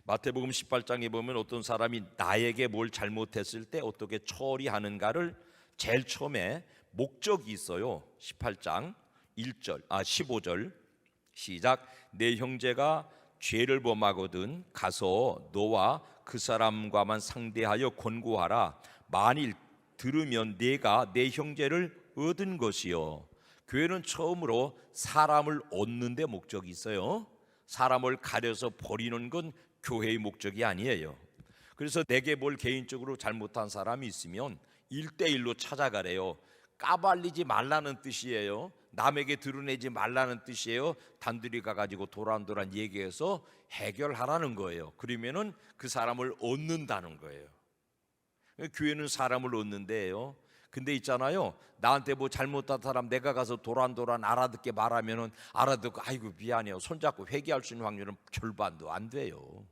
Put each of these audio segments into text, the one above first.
마태복음 18장에 보면 어떤 사람이 나에게 뭘 잘못했을 때 어떻게 처리하는가를 제일 처음에 목적이 있어요. 18장 15절 시작. 내 형제가 죄를 범하거든 가서 너와 그 사람과만 상대하여 권고하라. 만일 들으면 내가 내 형제를 얻은 것이요. 교회는 처음으로 사람을 얻는 데 목적이 있어요. 사람을 가려서 버리는 건 교회의 목적이 아니에요. 그래서 내게 뭘 개인적으로 잘못한 사람이 있으면 1대1로 찾아가래요. 까발리지 말라는 뜻이에요. 남에게 드러내지 말라는 뜻이에요. 단둘이 가가지고 도란도란 얘기해서 해결하라는 거예요. 그러면은 그 사람을 얻는다는 거예요. 교회는 사람을 얻는데요. 근데 있잖아요, 나한테 뭐 잘못한 사람 내가 가서 도란도란 알아듣게 말하면은 알아듣고 아이고 미안해요 손잡고 회개할 수 있는 확률은 절반도 안 돼요.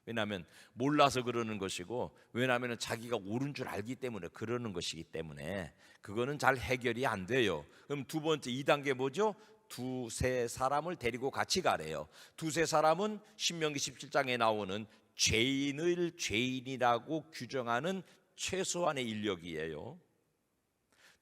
왜냐하면 몰라서 그러는 것이고, 왜냐하면 자기가 옳은 줄 알기 때문에 그러는 것이기 때문에 그거는 잘 해결이 안 돼요. 그럼 두 번째 2단계 뭐죠? 두세 사람을 데리고 같이 가래요. 두세 사람은 신명기 17장에 나오는 죄인을 죄인이라고 규정하는 최소한의 인력이에요.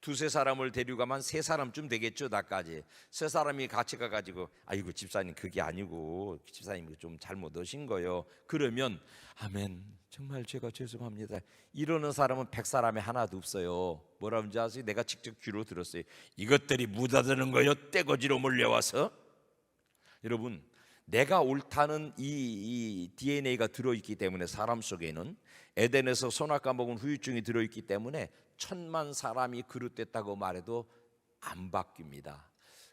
두세 사람을 데리고 가면 세 사람쯤 되겠죠. 나까지 세 사람이 같이 가가지고 아이고 집사님 그게 아니고 집사님 좀 잘못하신 거예요. 그러면 아멘 정말 제가 죄송합니다 이러는 사람은 100사람에 하나도 없어요. 뭐라는지 아세요? 내가 직접 귀로 들었어요. 이것들이 묻어드는 거요 떼거지로 몰려와서. 여러분, 내가 옳다는 이 DNA가 들어있기 때문에 사람 속에는 에덴에서 선악과 먹은 후유증이 들어있기 때문에 1000만 사람이 그릇됐다고 말해도 안 바뀝니다.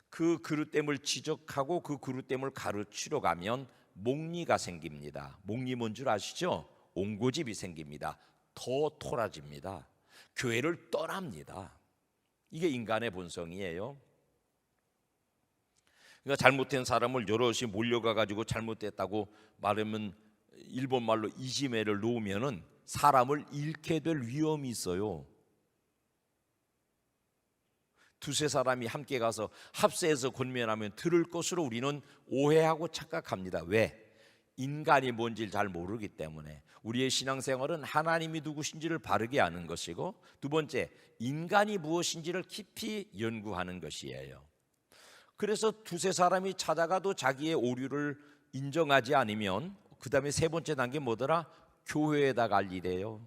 그 그릇됨을 지적하고 그 그릇됨을 가르치러 가면 목리가 생깁니다. 목리 뭔 줄 아시죠? 옹고집이 생깁니다. 더 토라집니다. 교회를 떠납니다. 이게 인간의 본성이에요. 그러니까 잘못된 사람을 여럿이 몰려가 가지고 잘못됐다고 말하면 일본 말로 이지매를 놓으면은 사람을 잃게 될 위험이 있어요. 두세 사람이 함께 가서 합세해서 권면하면 들을 것으로 우리는 오해하고 착각합니다. 왜? 인간이 뭔지를 잘 모르기 때문에. 우리의 신앙생활은 하나님이 누구신지를 바르게 아는 것이고, 두 번째 인간이 무엇인지를 깊이 연구하는 것이에요. 그래서 두세 사람이 찾아가도 자기의 오류를 인정하지 않으면 그 다음에 세 번째 단계 뭐더라? 교회에다 갈 일이에요.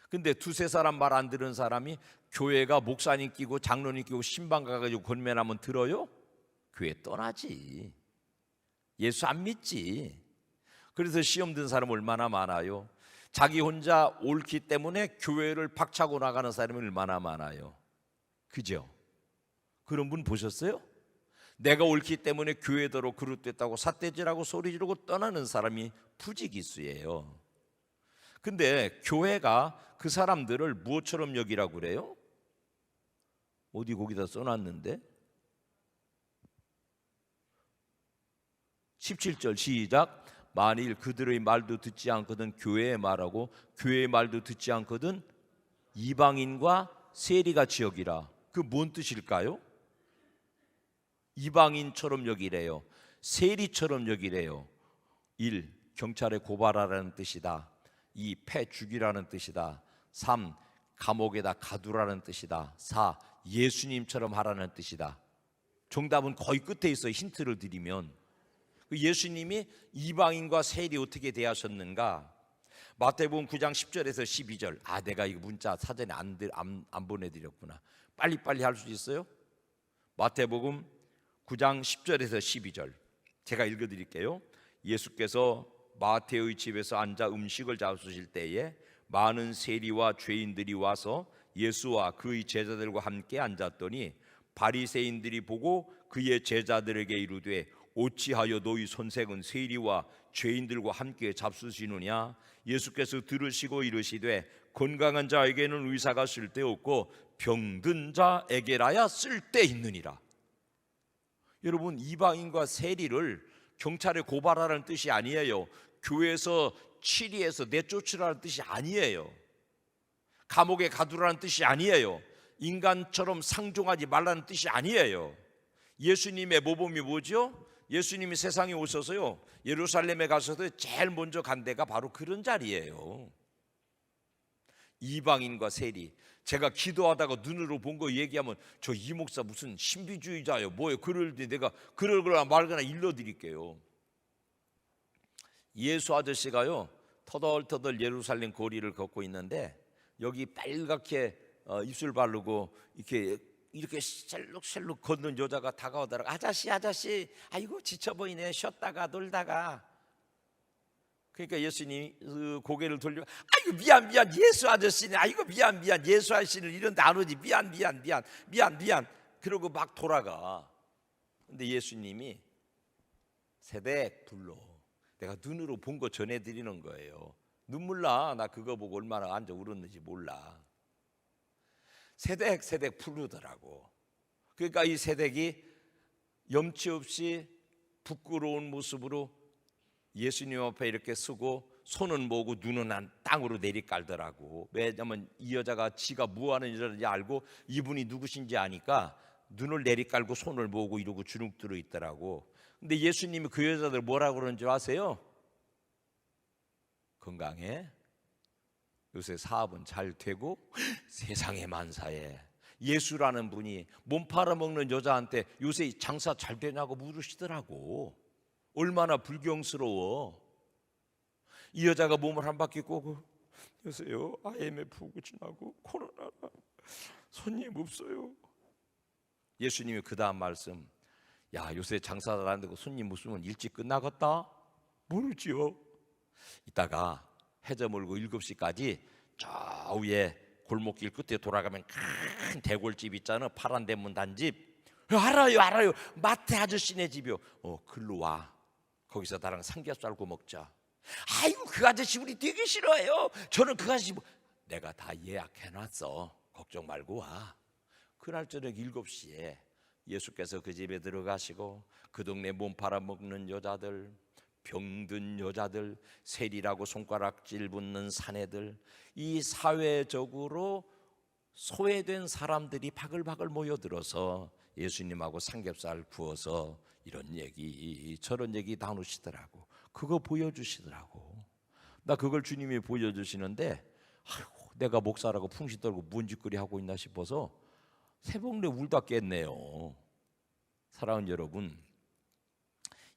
근데 두세 사람 말 안 들은 사람이 교회가 목사님 끼고 장로님 끼고 신방 가가지고 권면하면 들어요? 교회 떠나지. 예수 안 믿지. 그래서 시험 든 사람 얼마나 많아요. 자기 혼자 옳기 때문에 교회를 박차고 나가는 사람이 얼마나 많아요. 그죠? 그런 분 보셨어요? 내가 옳기 때문에 교회대로 그릇됐다고 삿대질하고 소리 지르고 떠나는 사람이 부지기수예요. 근데 교회가 그 사람들을 무엇처럼 여기라고 그래요? 어디 거기다 써놨는데 17절 시작. 만일 그들의 말도 듣지 않거든 교회의 말하고 교회의 말도 듣지 않거든 이방인과 세리같이 여기라. 그 뭔 뜻일까요? 이방인처럼 여기래요. 세리처럼 여기래요. 1. 경찰에 고발하라는 뜻이다. 2. 패 죽이라는 뜻이다. 3. 감옥에다 가두라는 뜻이다. 4. 예수님처럼 하라는 뜻이다. 정답은 거의 끝에 있어요. 힌트를 드리면 예수님이 이방인과 세리 어떻게 대하셨는가? 마태복음 9장 10절에서 12절. 아, 내가 이거 문자 사전에 안 보내드렸구나. 빨리빨리 할 수 있어요? 마태복음 9장 10절에서 12절 제가 읽어드릴게요. 예수께서 마태의 집에서 앉아 음식을 잡수실 때에 많은 세리와 죄인들이 와서 예수와 그의 제자들과 함께 앉았더니 바리새인들이 보고 그의 제자들에게 이르되 어찌하여 너희 선생은 세리와 죄인들과 함께 잡수시느냐? 예수께서 들으시고 이르시되 건강한 자에게는 의사가 쓸데없고 병든 자에게라야 쓸데있느니라. 여러분, 이방인과 세리를 경찰에 고발하라는 뜻이 아니에요. 교회에서 치리해서 내쫓으라는 뜻이 아니에요. 감옥에 가두라는 뜻이 아니에요. 인간처럼 상종하지 말라는 뜻이 아니에요. 예수님의 모범이 뭐죠? 예수님이 세상에 오셔서요, 예루살렘에 가셔서 제일 먼저 간 데가 바로 그런 자리예요. 이방인과 세리. 제가 기도하다가 눈으로 본 거 얘기하면 저 이 목사 무슨 신비주의자예요, 뭐예요, 그럴 때 내가 그럴 거나 말거나 일러드릴게요. 예수 아저씨가요, 터덜터덜 예루살렘 거리를 걷고 있는데 여기 빨갛게 입술 바르고 이렇게 셀룩셀룩 걷는 여자가 다가오더라고. 아저씨, 아이고 지쳐 보이네, 쉬었다가 놀다가. 그러니까 예수님이 고개를 돌려, 아이고 미안 예수 아저씨네, 아이고 미안 예수 아저씨는 이런데 안 오지, 미안. 그러고 막 돌아가. 근데 예수님이 세댁 불러. 내가 눈으로 본 거 전해드리는 거예요. 눈물 나 그거 보고 얼마나 앉아 울었는지 몰라. 세댁 부르더라고. 그러니까 이 세댁이 염치 없이 부끄러운 모습으로 예수님 앞에 이렇게 서고 손은 모으고 눈은 땅으로 내리깔더라고. 왜냐면 이 여자가 지가 뭐하는 여자인지 알고 이분이 누구신지 아니까 눈을 내리깔고 손을 모으고 이러고 주눅들어 있더라고. 근데 예수님이 그 여자들 뭐라고 그러는 줄 아세요? 건강해? 요새 사업은 잘 되고? 세상에 만사해. 예수라는 분이 몸 팔아먹는 여자한테 요새 장사 잘 되냐고 물으시더라고. 얼마나 불경스러워. 이 여자가 몸을 한 바퀴 꼬고, 요새요 IMF 지나고 코로나라 손님 없어요. 예수님이 그 다음 말씀, 야 요새 장사도 안 되고 손님 없으면 일찍 끝나겠다? 모르지요. 이따가 해저 물고 7시까지 저 위에 골목길 끝에 돌아가면 큰 대골집 있잖아, 파란 대문 단집. 알아요 마태 아저씨네 집이요. 글로 와. 거기서 나랑 삼겹살 구워 먹자. 아이고 그 아저씨 우리 되게 싫어해요. 저는 그 아저씨 내가 다 예약해놨어, 걱정 말고 와. 그날 저녁 7시에 예수께서 그 집에 들어가시고 그 동네 몸 팔아먹는 여자들, 병든 여자들, 세리라고 손가락질 붙는 사내들, 이 사회적으로 소외된 사람들이 바글바글 모여들어서 예수님하고 삼겹살 구워서 이런 얘기 저런 얘기 나누시더라고. 그거 보여주시더라고. 나 그걸 주님이 보여주시는데 아이고, 내가 목사라고 풍시 떨고 뭔짓거리 하고 있나 싶어서 새벽내 울다 깼네요. 사랑하는 여러분,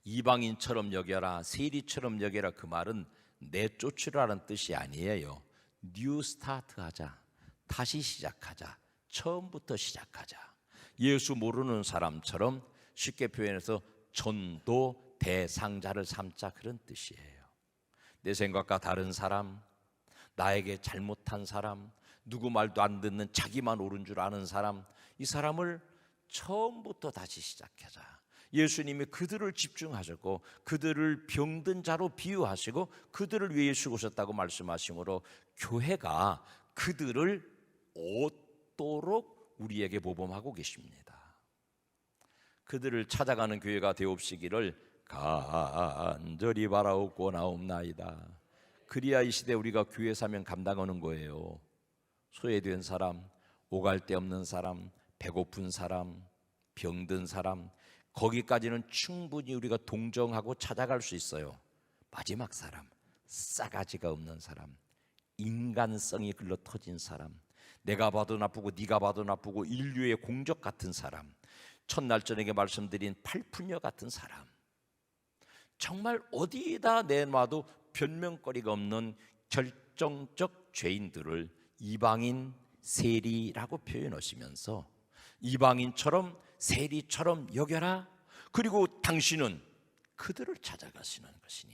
이방인처럼 여겨라, 세리처럼 여겨라, 그 말은 내쫓으라는 뜻이 아니에요. 뉴 스타트 하자, 다시 시작하자, 처음부터 시작하자. 예수 모르는 사람처럼 쉽게 표현해서 전도 대상자를 삼자, 그런 뜻이에요. 내 생각과 다른 사람, 나에게 잘못한 사람, 누구 말도 안 듣는 자기만 옳은 줄 아는 사람, 이 사람을 처음부터 다시 시작하자. 예수님이 그들을 집중하셨고 그들을 병든 자로 비유하시고 그들을 위해 죽으셨다고 말씀하시므로 교회가 그들을 얻도록 우리에게 모범하고 계십니다. 그들을 찾아가는 교회가 되옵시기를 간절히 바라옵고나옵나이다. 그리야 이 시대 우리가 교회 사명 감당하는 거예요. 소외된 사람, 오갈 데 없는 사람, 배고픈 사람, 병든 사람, 거기까지는 충분히 우리가 동정하고 찾아갈 수 있어요. 마지막 사람, 싸가지가 없는 사람, 인간성이 글러 터진 사람, 내가 봐도 나쁘고 네가 봐도 나쁘고 인류의 공적 같은 사람, 첫날 저녁에 말씀드린 팔푼녀 같은 사람, 정말 어디다 내놔도 변명거리가 없는 결정적 죄인들을 이방인, 세리라고 표현하시면서 이방인처럼 세리처럼 여겨라. 그리고 당신은 그들을 찾아가시는 것이니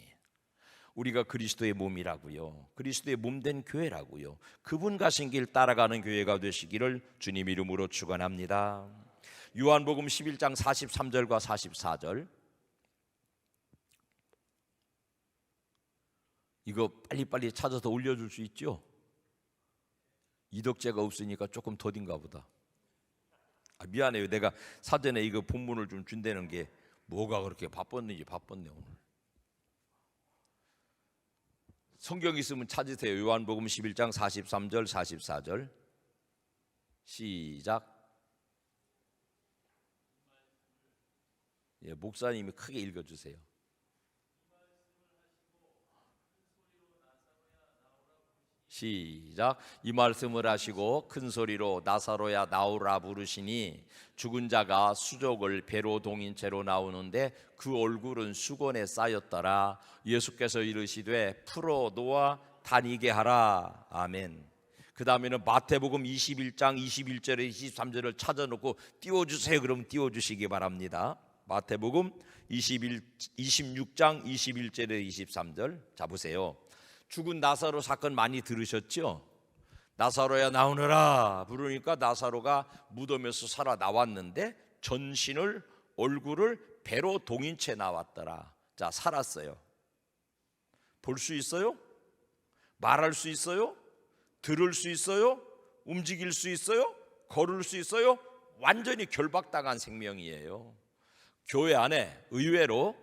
우리가 그리스도의 몸이라고요, 그리스도의 몸된 교회라고요, 그분 가신 길 따라가는 교회가 되시기를 주님 이름으로 축원합니다. 요한복음 11장 43절과 44절, 이거 빨리빨리 찾아서 올려줄 수 있죠? 이덕재가 없으니까 조금 더딘가 보다. 미안해요. 내가 사전에 이거 본문을 좀 준다는 게 뭐가 그렇게 바빴네 오늘. 성경 있으면 찾으세요. 요한복음 11장 43절 44절 시작. 목사님이 크게 읽어주세요. 시작. 이 말씀을 하시고 큰 소리로 나사로야 나오라 부르시니 죽은 자가 수족을 배로 동인 채로 나오는데 그 얼굴은 수건에 쌓였더라. 예수께서 이르시되 풀어 놓아 다니게 하라. 아멘. 그 다음에는 마태복음 21장 21절에 23절을 찾아놓고 띄워주세요. 그럼 띄워주시기 바랍니다. 마태복음 26장 21절에 23절 잡으세요. 죽은 나사로 사건 많이 들으셨죠? 나사로야 나오너라 부르니까 나사로가 무덤에서 살아 나왔는데 전신을 얼굴을 배로 동인 채 나왔더라. 자, 살았어요. 볼 수 있어요? 말할 수 있어요? 들을 수 있어요? 움직일 수 있어요? 걸을 수 있어요? 완전히 결박당한 생명이에요. 교회 안에 의외로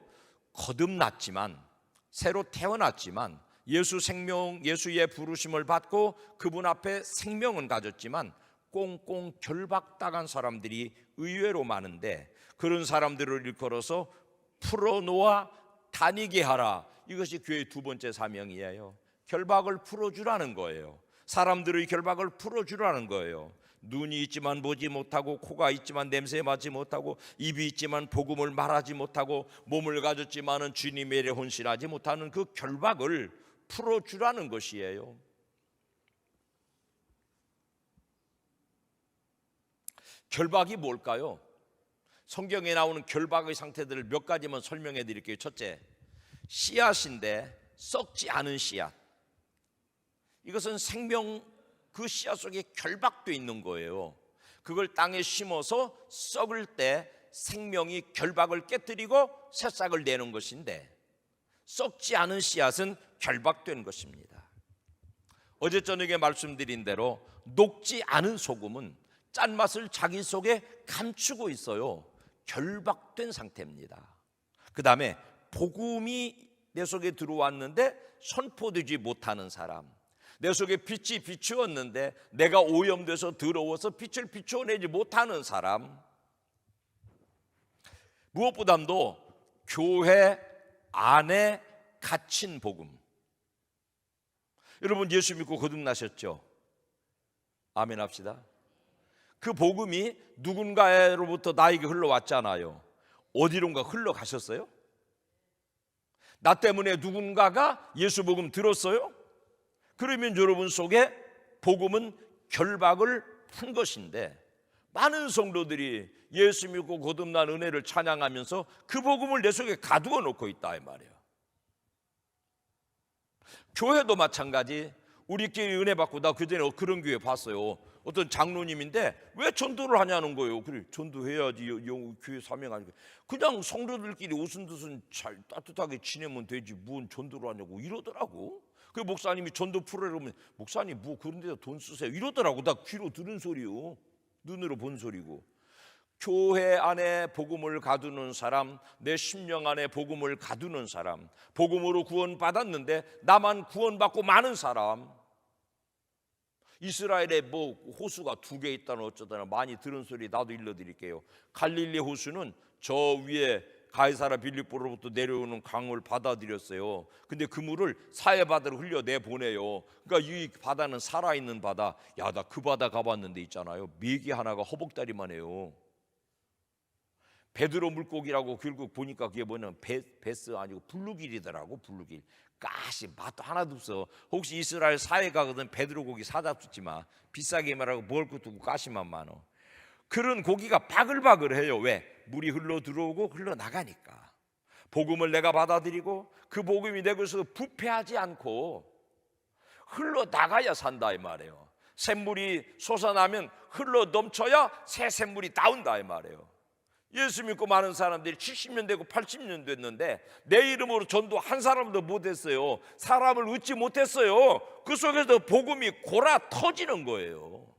거듭났지만 새로 태어났지만 예수 생명, 예수의 부르심을 받고 그분 앞에 생명은 가졌지만 꽁꽁 결박당한 사람들이 의외로 많은데 그런 사람들을 일컬어서 풀어놓아 다니게 하라. 이것이 교회의 두 번째 사명이에요. 결박을 풀어주라는 거예요. 사람들의 결박을 풀어주라는 거예요. 눈이 있지만 보지 못하고, 코가 있지만 냄새 맡지 못하고, 입이 있지만 복음을 말하지 못하고, 몸을 가졌지만은 주님의 일에 헌신하지 못하는 그 결박을 풀어주라는 것이에요. 결박이 뭘까요? 성경에 나오는 결박의 상태들을 몇 가지만 설명해 드릴게요. 첫째, 씨앗인데 썩지 않은 씨앗. 이것은 생명, 그 씨앗 속에 결박되어 있는 거예요. 그걸 땅에 심어서 썩을 때 생명이 결박을 깨뜨리고 새싹을 내는 것인데, 썩지 않은 씨앗은 결박된 것입니다. 어제 저녁에 말씀드린 대로 녹지 않은 소금은 짠맛을 자기 속에 감추고 있어요. 결박된 상태입니다. 그 다음에 복음이 내 속에 들어왔는데 선포되지 못하는 사람, 내 속에 빛이 비추었는데 내가 오염돼서 더러워서 빛을 비추어내지 못하는 사람, 무엇보다도 교회 안에 갇힌 복음. 여러분 예수 믿고 거듭나셨죠? 아멘 합시다. 그 복음이 누군가로부터 나에게 흘러왔잖아요. 어디론가 흘러가셨어요? 나 때문에 누군가가 예수 복음 들었어요? 그러면 여러분 속에 복음은 결박을 푼 것인데, 많은 성도들이 예수 믿고 거듭난 은혜를 찬양하면서 그 복음을 내 속에 가두어 놓고 있다 이 말이에요. 교회도 마찬가지. 우리끼리 은혜 받고, 나 그전에 그런 교회 봤어요. 어떤 장로님인데 왜 전도를 하냐는 거예요. 그래, 전도해야지, 교회 사명 아니고 그냥 성도들끼리 오순도순 잘 따뜻하게 지내면 되지 뭔 전도를 하냐고 이러더라고. 그 목사님이 전도 풀으려면 목사님 뭐 그런 데다 돈 쓰세요 이러더라고. 나 귀로 들은 소리요, 눈으로 본 소리고. 교회 안에 복음을 가두는 사람, 내 심령 안에 복음을 가두는 사람, 복음으로 구원받았는데 나만 구원받고 많은 사람. 이스라엘에 뭐 호수가 2개 있다는 어쩌다나 많이 들은 소리 나도 일러드릴게요. 갈릴리 호수는 저 위에 가이사라 빌립보로부터 내려오는 강을 받아들였어요. 근데 그 물을 사해바다로 흘려내보내요. 그러니까 이 바다는 살아있는 바다. 야, 나 그 바다 가봤는데 있잖아요, 메기 하나가 허벅다리만 해요. 베드로 물고기라고 결국 보니까 그게 뭐냐면 베스 아니고 블루길이더라고. 블루길. 가시 맛도 하나도 없어. 혹시 이스라엘 사회 가거든 베드로 고기 사다 주지 마. 비싸게 말하고 먹을 것도 없고 가시만 많어. 그런 고기가 바글바글해요. 왜? 물이 흘러 들어오고 흘러 나가니까. 복음을 내가 받아들이고 그 복음이 내 것에서 부패하지 않고 흘러 나가야 산다 이 말이에요. 샘물이 솟아나면 흘러 넘쳐야 새 샘물이 나온다 이 말이에요. 예수 믿고 많은 사람들이 70년 되고 80년 됐는데 내 이름으로 전도 한 사람도 못했어요. 사람을 얻지 못했어요. 그 속에서 복음이 골아 터지는 거예요.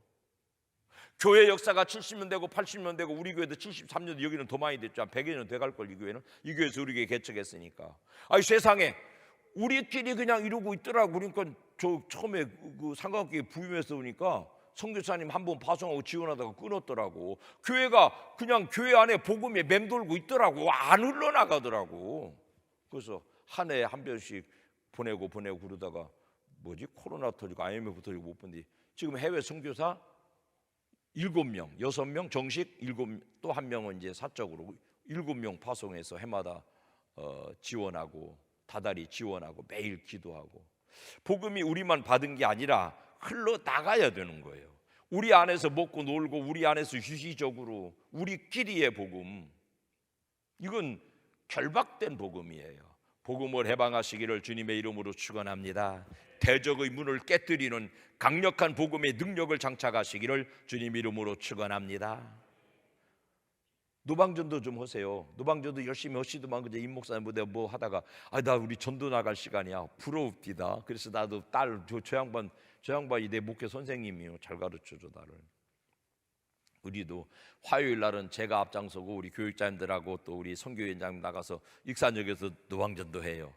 교회 역사가 70년 되고 80년 되고, 우리 교회도 73년, 여기는 더 많이 됐죠. 한 100여 년 돼갈걸. 이 교회는, 이 교회에서 우리 교회 개척했으니까. 아니 세상에 우리끼리 그냥 이러고 있더라고. 그러니까 저 처음에 그 삼각교회 부임해서 오니까 선교사님 한 번 파송하고 지원하다가 끊었더라고. 교회가 그냥 교회 안에 복음에 맴돌고 있더라고. 안 흘러나가더라고. 그래서 한 해에 한 번씩 보내고 그러다가 뭐지? 코로나 터지고 IMF 터지고 못 본디 지금 해외 선교사 7명, 6명 정식 7, 또 한 명은 이제 사적으로 7명 파송해서 해마다 지원하고 다달이 지원하고 매일 기도하고. 복음이 우리만 받은 게 아니라 흘러나가야 되는 거예요. 우리 안에서 먹고 놀고 우리 안에서 유기적으로 우리끼리의 복음, 이건 결박된 복음이에요. 복음을 해방하시기를 주님의 이름으로 축원합니다. 대적의 문을 깨뜨리는 강력한 복음의 능력을 장착하시기를 주님 이름으로 축원합니다. 노방전도 좀 하세요. 노방전도 열심히 하시더만 그제 임 목사님 뭐 하다가 나 우리 전도 나갈 시간이야. 부러웁디다. 그래서 나도 딸 저 양반이 내 목회 선생님이요. 잘 가르쳐줘 나를. 우리도 화요일 날은 제가 앞장서고 우리 교육자님들하고 또 우리 선교위원장님 나가서 익산역에서 노방전도 해요.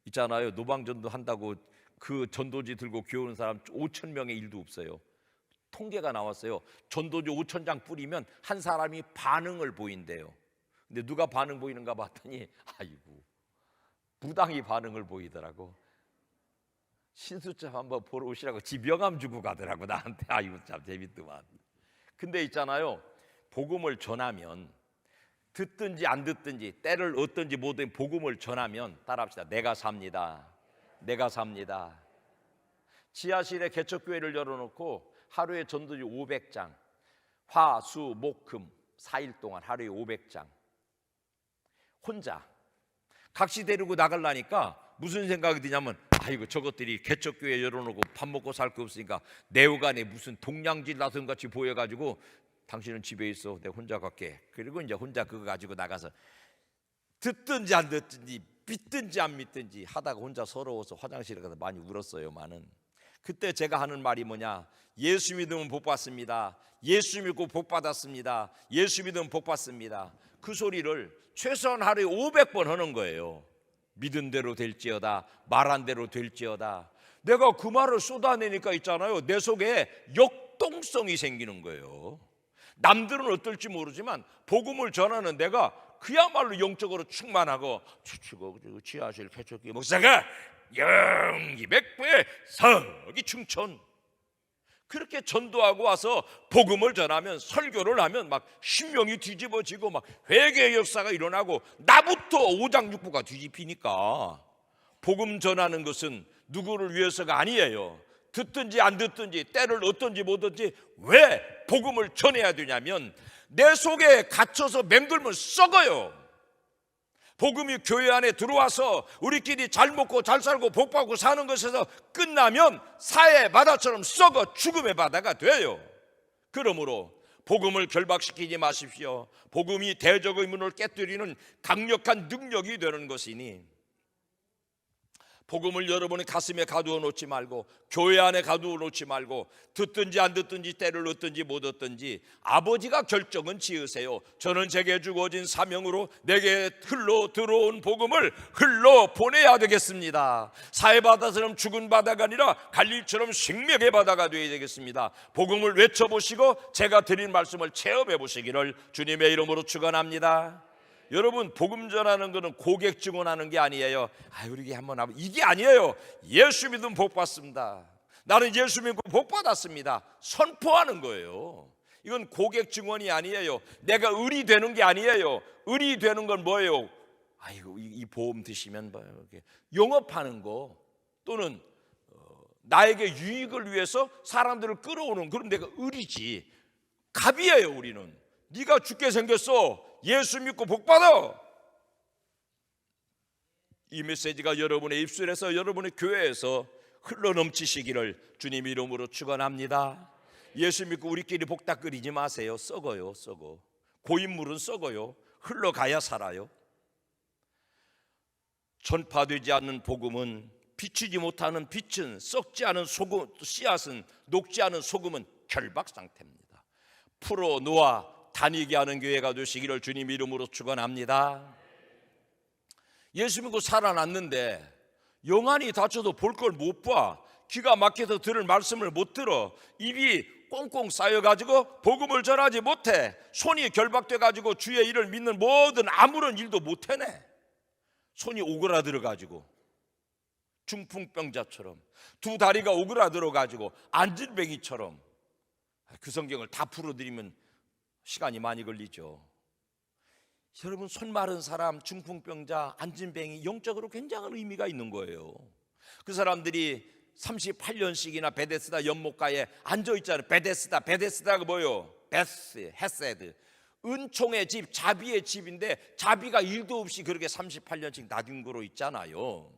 있잖아요. 노방전도 한다고 그 전도지 들고 교훈 사람 5천 명의 일도 없어요. 통계가 나왔어요. 전도지 5,000장 뿌리면 한 사람이 반응을 보인대요. 근데 누가 반응 보이는가 봤더니 아이고 무당이 반응을 보이더라고. 신수첩 한번 보러 오시라고 지명함 주고 가더라고 나한테. 아이고 참 재밌더만. 근데 있잖아요. 복음을 전하면 듣든지 안 듣든지 때를 얻든지 뭐든 복음을 전하면 따라합시다. 내가 삽니다. 내가 삽니다. 지하실에 개척교회를 열어놓고 하루에 전도지 500장, 화, 수, 목, 금 4일 동안 하루에 500장 혼자 각시 데리고 나가려니까 무슨 생각이 드냐면 아이고 저것들이 개척교회 열어놓고 밥 먹고 살 거 없으니까 내후간에 무슨 동양질 나선같이 보여가지고 당신은 집에 있어 내가 혼자 갈게. 그리고 이제 혼자 그거 가지고 나가서 듣든지 안 듣든지 믿든지 안 믿든지 하다가 혼자 서러워서 화장실에 가서 많이 울었어요. 많은. 그때 제가 하는 말이 뭐냐? 예수 믿으면 복 받습니다. 예수 믿고 복 받았습니다. 예수 믿으면 복 받습니다. 그 소리를 최소한 하루에 500번 하는 거예요. 믿은 대로 될지어다, 말한 대로 될지어다. 내가 그 말을 쏟아내니까 있잖아요. 내 속에 역동성이 생기는 거예요. 남들은 어떨지 모르지만 복음을 전하는 내가 그야말로 영적으로 충만하고 지하실 개척교회 목사가 영기백부의 서기 충천 그렇게 전도하고 와서 복음을 전하면 설교를 하면 막 신명이 뒤집어지고 막 회개의 역사가 일어나고 나부터 오장육부가 뒤집히니까 복음 전하는 것은 누구를 위해서가 아니에요. 듣든지 안 듣든지 때를 얻든지 뭐든지 왜 복음을 전해야 되냐면 내 속에 갇혀서 맴돌면 썩어요. 복음이 교회 안에 들어와서 우리끼리 잘 먹고 잘 살고 복받고 사는 것에서 끝나면 사해의 바다처럼 썩어 죽음의 바다가 돼요. 그러므로 복음을 결박시키지 마십시오. 복음이 대적의 문을 깨뜨리는 강력한 능력이 되는 것이니 복음을 여러분의 가슴에 가두어 놓지 말고 교회 안에 가두어 놓지 말고 듣든지 안 듣든지 때를 얻든지 못 얻든지 아버지가 결정은 지으세요. 저는 제게 주어진 사명으로 내게 흘러 들어온 복음을 흘러 보내야 되겠습니다. 사해바다처럼 죽은 바다가 아니라 갈릴처럼 생명의 바다가 되어야 되겠습니다. 복음을 외쳐보시고 제가 드린 말씀을 체험해 보시기를 주님의 이름으로 축원합니다. 여러분 복음 전하는 것은 고객 증언하는 게 아니에요. 우리 한번 하면 이게 아니에요. 예수 믿으면 복 받습니다. 나는 예수 믿고 복 받았습니다. 선포하는 거예요. 이건 고객 증언이 아니에요. 내가 을이 되는 게 아니에요. 을이 되는 건 뭐예요? 이 보험 드시면 뭐예요? 영업하는 거 또는 나에게 유익을 위해서 사람들을 끌어오는 그런 내가 을이지. 갑이에요. 우리는 네가 죽게 생겼어. 예수 믿고 복 받아. 이 메시지가 여러분의 입술에서 여러분의 교회에서 흘러넘치시기를 주님 이름으로 축원합니다. 예수 믿고 우리끼리 복다 끓이지 마세요. 썩어요. 썩어. 고인물은 썩어요. 흘러가야 살아요. 전파되지 않는 복음은 비추지 못하는 빛은 썩지 않은 소금, 씨앗은 녹지 않은 소금은 결박 상태입니다. 풀어 놓아 다니게 하는 교회가 되시기를 주님 이름으로 축원합니다. 예수 믿고 살아났는데 영안이 다쳐도 볼 걸 못 봐. 귀가 막혀서 들을 말씀을 못 들어. 입이 꽁꽁 쌓여가지고 복음을 전하지 못해. 손이 결박돼가지고 주의 일을 믿는 모든 아무런 일도 못해내. 손이 오그라들어가지고 중풍병자처럼, 두 다리가 오그라들어가지고 안진뱅이처럼. 그 성경을 다 풀어드리면 시간이 많이 걸리죠. 여러분, 손 마른 사람, 중풍병자, 안진뱅이, 영적으로 굉장한 의미가 있는 거예요. 그 사람들이 38년씩이나 베데스다 연못가에 앉아있잖아요. 베데스다가 뭐예요? 베스, 헤세드, 은총의 집, 자비의 집인데 자비가 일도 없이 그렇게 38년씩 나뒹굴어 있잖아요.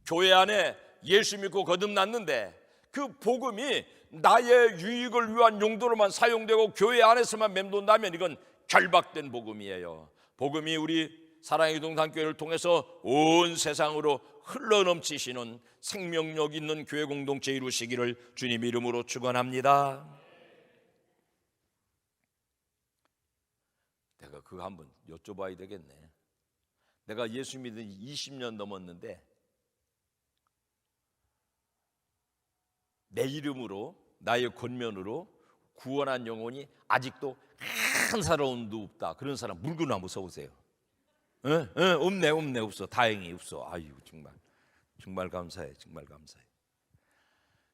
교회 안에 예수 믿고 거듭났는데 그 복음이 나의 유익을 위한 용도로만 사용되고 교회 안에서만 맴돈다면 이건 결박된 복음이에요. 복음이 우리 사랑의 동산교회를 통해서 온 세상으로 흘러넘치시는 생명력 있는 교회 공동체 이루시기를 주님 이름으로 축원합니다. 내가 그거 한번 여쭤봐야 되겠네. 내가 예수 믿은 20년 넘었는데 내 이름으로, 나의 권면으로 구원한 영혼이 아직도 한 사람도 없다. 그런 사람 물건 한번 써보세요. 없네, 없어. 다행히 없어. 아유, 정말 감사해. 정말 감사해.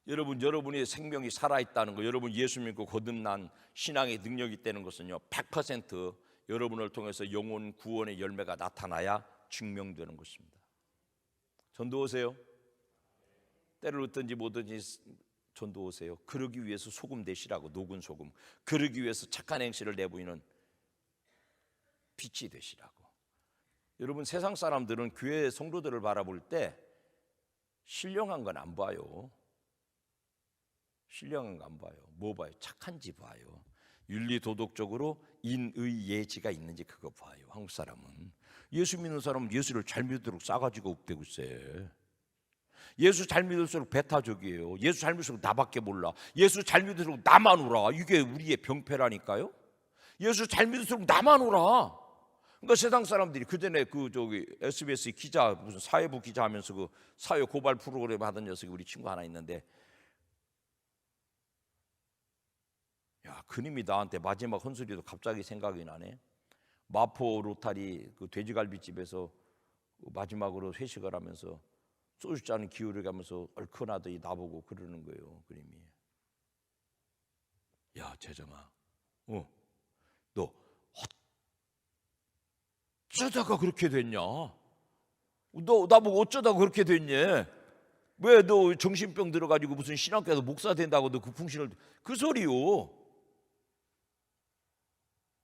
여러분, 여러분의 생명이 살아있다는 거, 여러분 예수 믿고 거듭난 신앙의 능력이 있다는 것은요 100% 여러분을 통해서 영혼 구원의 열매가 나타나야 증명되는 것입니다. 전도 오세요. 때를 얻든지 뭐든지 전도 오세요. 그러기 위해서 소금 되시라고, 녹은 소금. 그러기 위해서 착한 행실을 내보이는 빛이 되시라고. 여러분, 세상 사람들은 교회 성도들을 바라볼 때 신령한 건 안 봐요. 신령한 거 안 봐요. 뭐 봐요? 착한지 봐요. 윤리 도덕적으로 인의 예지가 있는지 그거 봐요. 한국 사람은. 예수 믿는 사람은 예수를 잘 믿도록 싸가지가 없대고 쎄. 예수 잘 믿을수록 배타적이에요. 예수 잘 믿을수록 나밖에 몰라. 예수 잘 믿을수록 나만 울어. 이게 우리의 병폐라니까요. 예수 잘 믿을수록 나만 울어. 그러니까 세상 사람들이 그전에 SBS 기자, 무슨 사회부 기자 하면서 그 사회 고발 프로그램 하던 녀석이 우리 친구 하나 있는데, 야, 그님이 나한테 마지막 헌소리도 갑자기 생각이 나네. 마포 로타리 그 돼지갈비집에서 마지막으로 회식을 하면서 소주잔을 기울여가면서 얼큰하더니 나보고 그러는 거예요. 그님이, 야 재정아, 너 어쩌다가 그렇게 됐냐? 너 나보고 어쩌다가 그렇게 됐니? 왜 너 정신병 들어가지고 무슨 신학교에서 목사 된다고 너 그 풍신을, 그 소리요.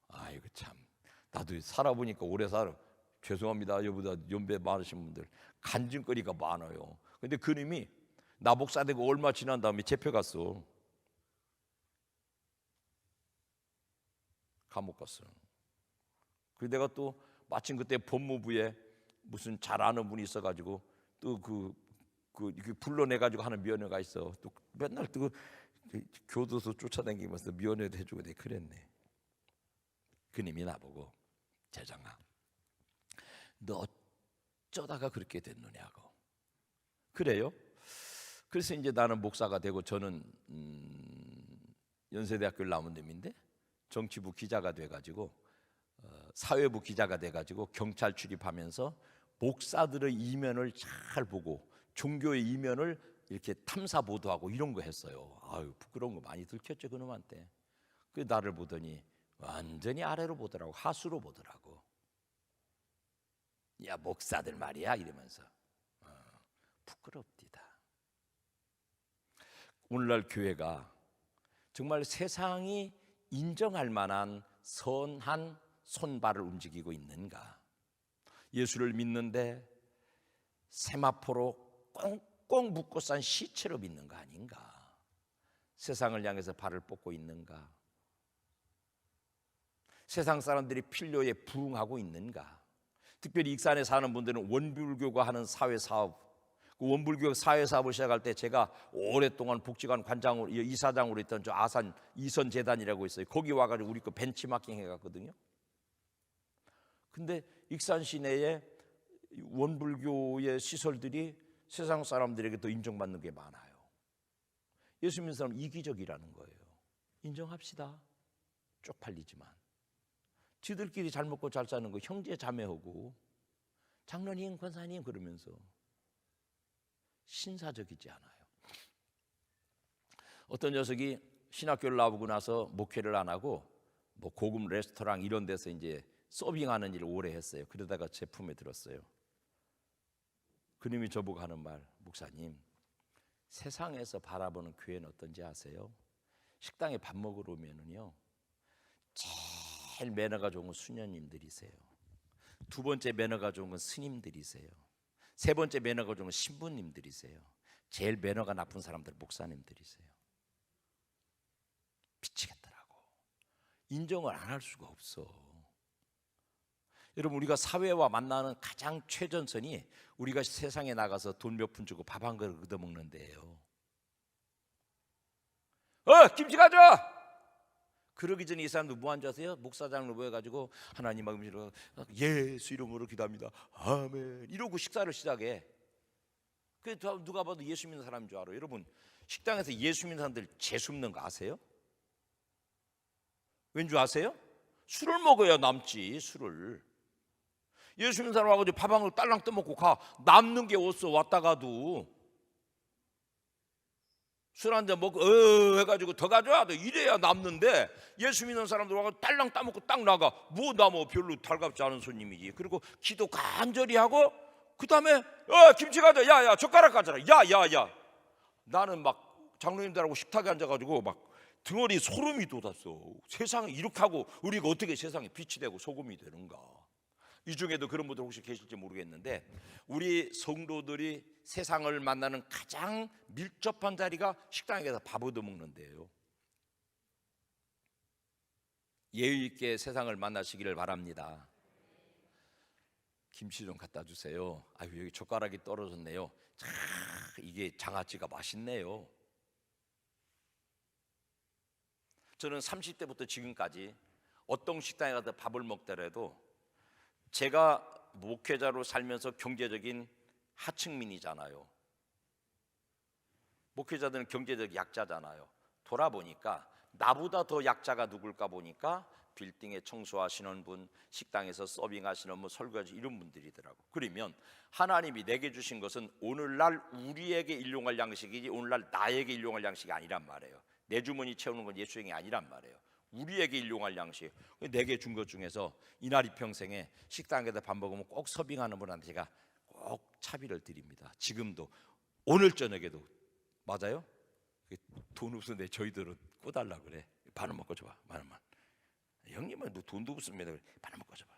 아이고 참, 나도 살아보니까 오래 살아. 죄송합니다. 여보다 연배 많으신 분들 간증거리가 많아요. 근데 그님이 나 목사 되고 얼마 지난 다음에 잡혀갔어. 감옥 갔어. 그래서 내가 또 마침 그때 법무부에 무슨 잘 아는 분이 있어가지고 또 그 불러내가지고 하는 면회가 있어. 또 맨날 또 교도소 쫓아다니면서 면회도 해주고 내가 그랬네. 그님이 나보고, 재정아, 너 어쩌다가 그렇게 됐느냐고. 그래요? 그래서 이제 나는 목사가 되고, 저는 연세대학교를 나온 놈인데 정치부 기자가 돼가지고 사회부 기자가 돼가지고 경찰 출입하면서 목사들의 이면을 잘 보고 종교의 이면을 이렇게 탐사 보도하고 이런 거 했어요. 아유, 부끄러운 거 많이 들켰죠 그놈한테. 그 나를 보더니 완전히 아래로 보더라고. 하수로 보더라고. 야, 목사들 말이야 이러면서. 부끄럽디다. 오늘날 교회가 정말 세상이 인정할 만한 선한 손발을 움직이고 있는가? 예수를 믿는데 세마포로 꽁꽁 묶고 싼 시체로 믿는 거 아닌가? 세상을 향해서 발을 뻗고 있는가? 세상 사람들이 필요에 부응하고 있는가? 특별히 익산에 사는 분들은 원불교가 하는 사회사업, 그 원불교 사회사업을 시작할 때 제가 오랫동안 복지관 관장으로, 이사장으로 있던 저 아산 이선재단이라고 있어요. 거기 와가지고 우리 거 벤치마킹 해갔거든요. 근데 익산 시내에 원불교의 시설들이 세상 사람들에게 더 인정받는 게 많아요. 예수 믿는 사람은 이기적이라는 거예요. 인정합시다. 쪽팔리지만 지들끼리 잘 먹고 잘 사는 거 형제 자매하고 장로님 권사님 그러면서 신사적이지 않아요. 어떤 녀석이 신학교를 나오고 나서 목회를 안 하고 뭐 고급 레스토랑 이런 데서 이제 서빙하는 일을 오래 했어요. 그러다가 제 품에 들었어요. 그님이 저보고 하는 말, 목사님, 세상에서 바라보는 교회는 어떤지 아세요? 식당에 밥 먹으러 오면은요, 제일 매너가 좋은 건 수녀님들이세요. 두 번째 매너가 좋은 건 스님들이세요. 세 번째 매너가 좋은 건 신부님들이세요. 제일 매너가 나쁜 사람들은 목사님들이세요. 미치겠더라고. 인정을 안 할 수가 없어. 여러분, 우리가 사회와 만나는 가장 최전선이 우리가 세상에 나가서 돈 몇 푼 주고 밥 한 그릇 얻어먹는 데예요. 김치 가져와! 그러기 전에 이 사람들 뭐 한 줄 아세요? 목사장으로 모여가지고 하나님 이름으로 예수 이름으로 기도합니다. 아멘. 이러고 식사를 시작해. 그 누가 봐도 예수 믿는 사람인 줄 알아요. 여러분, 식당에서 예수 믿는 사람들 재수 없는 거 아세요? 왠 줄 아세요? 술을 먹어야 남지. 술을. 예수 믿는 사람 와가지고 밥 한 그릇 딸랑 떠먹고 가. 남는 게 없어. 왔다가도 술 한 잔 먹고 해가지고 더 가져와. 이래야 남는데 예수 믿는 사람들 와가지고 딸랑 따먹고 딱 나가. 뭐 남어? 별로 달갑지 않은 손님이지. 그리고 기도 간절히 하고 그 다음에 김치 가져. 야야 젓가락 가져라. 야야야. 나는 막 장로님들하고 식탁에 앉아가지고 막 등어리 소름이 돋았어. 세상에 이렇게 하고 우리가 어떻게 세상에 빛이 되고 소금이 되는가. 이 중에도 그런 분들 혹시 계실지 모르겠는데 우리 성도들이 세상을 만나는 가장 밀접한 자리가 식당에 가서 밥 얻어먹는 데예요. 예의 있게 세상을 만나시기를 바랍니다. 김치 좀 갖다 주세요. 아유, 여기 젓가락이 떨어졌네요. 참 이게 장아찌가 맛있네요. 저는 30대부터 지금까지 어떤 식당에 가서 밥을 먹더라도 제가 목회자로 살면서 경제적인 하층민이잖아요. 목회자들은 경제적 약자잖아요. 돌아보니까 나보다 더 약자가 누굴까 보니까 빌딩에 청소하시는 분, 식당에서 서빙하시는 분, 설거지 이런 분들이더라고. 그러면 하나님이 내게 주신 것은 오늘날 우리에게 일용할 양식이지 오늘날 나에게 일용할 양식이 아니란 말이에요. 내 주머니 채우는 건 예수행이 아니란 말이에요. 우리에게 일용할 양식. 내게 준 것 중에서 이날 이평생에 식당에서 밥 먹으면 꼭 서빙하는 분한테 제가 꼭 차비를 드립니다. 지금도 오늘 저녁에도 맞아요? 돈 없는데 저희들은 꿔달라 그래. 반은 먹고 줘봐. 반만. 형님은 돈도 없습니다. 반은 먹고 줘봐.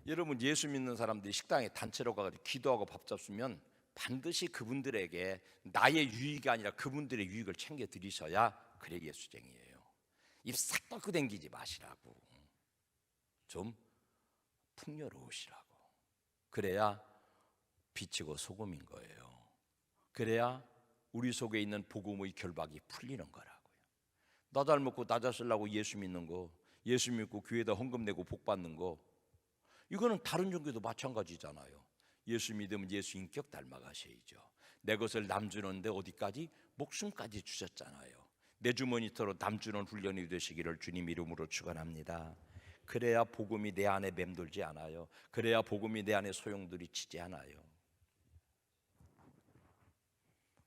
여러분, 예수 믿는 사람들이 식당에 단체로 가서 기도하고 밥 잡수면 반드시 그분들에게 나의 유익이 아니라 그분들의 유익을 챙겨 드리셔야 그래 예수쟁이에요. 입 싹 닫고 댕기지 마시라고. 좀 풍요로우시라고. 그래야 빛이고 소금인 거예요. 그래야 우리 속에 있는 복음의 결박이 풀리는 거라고요. 나 잘 먹고 나 잘 쓰려고 예수 믿는 거, 예수 믿고 교회에다 헌금 내고 복 받는 거, 이거는 다른 종교도 마찬가지잖아요. 예수 믿으면 예수 인격 닮아가셔야죠. 내 것을 남 주는데 어디까지? 목숨까지 주셨잖아요. 내 주머니터로 남 주는 훈련이 되시기를 주님 이름으로 축원합니다. 그래야 복음이 내 안에 맴돌지 않아요. 그래야 복음이 내 안에 소용돌이치지 않아요.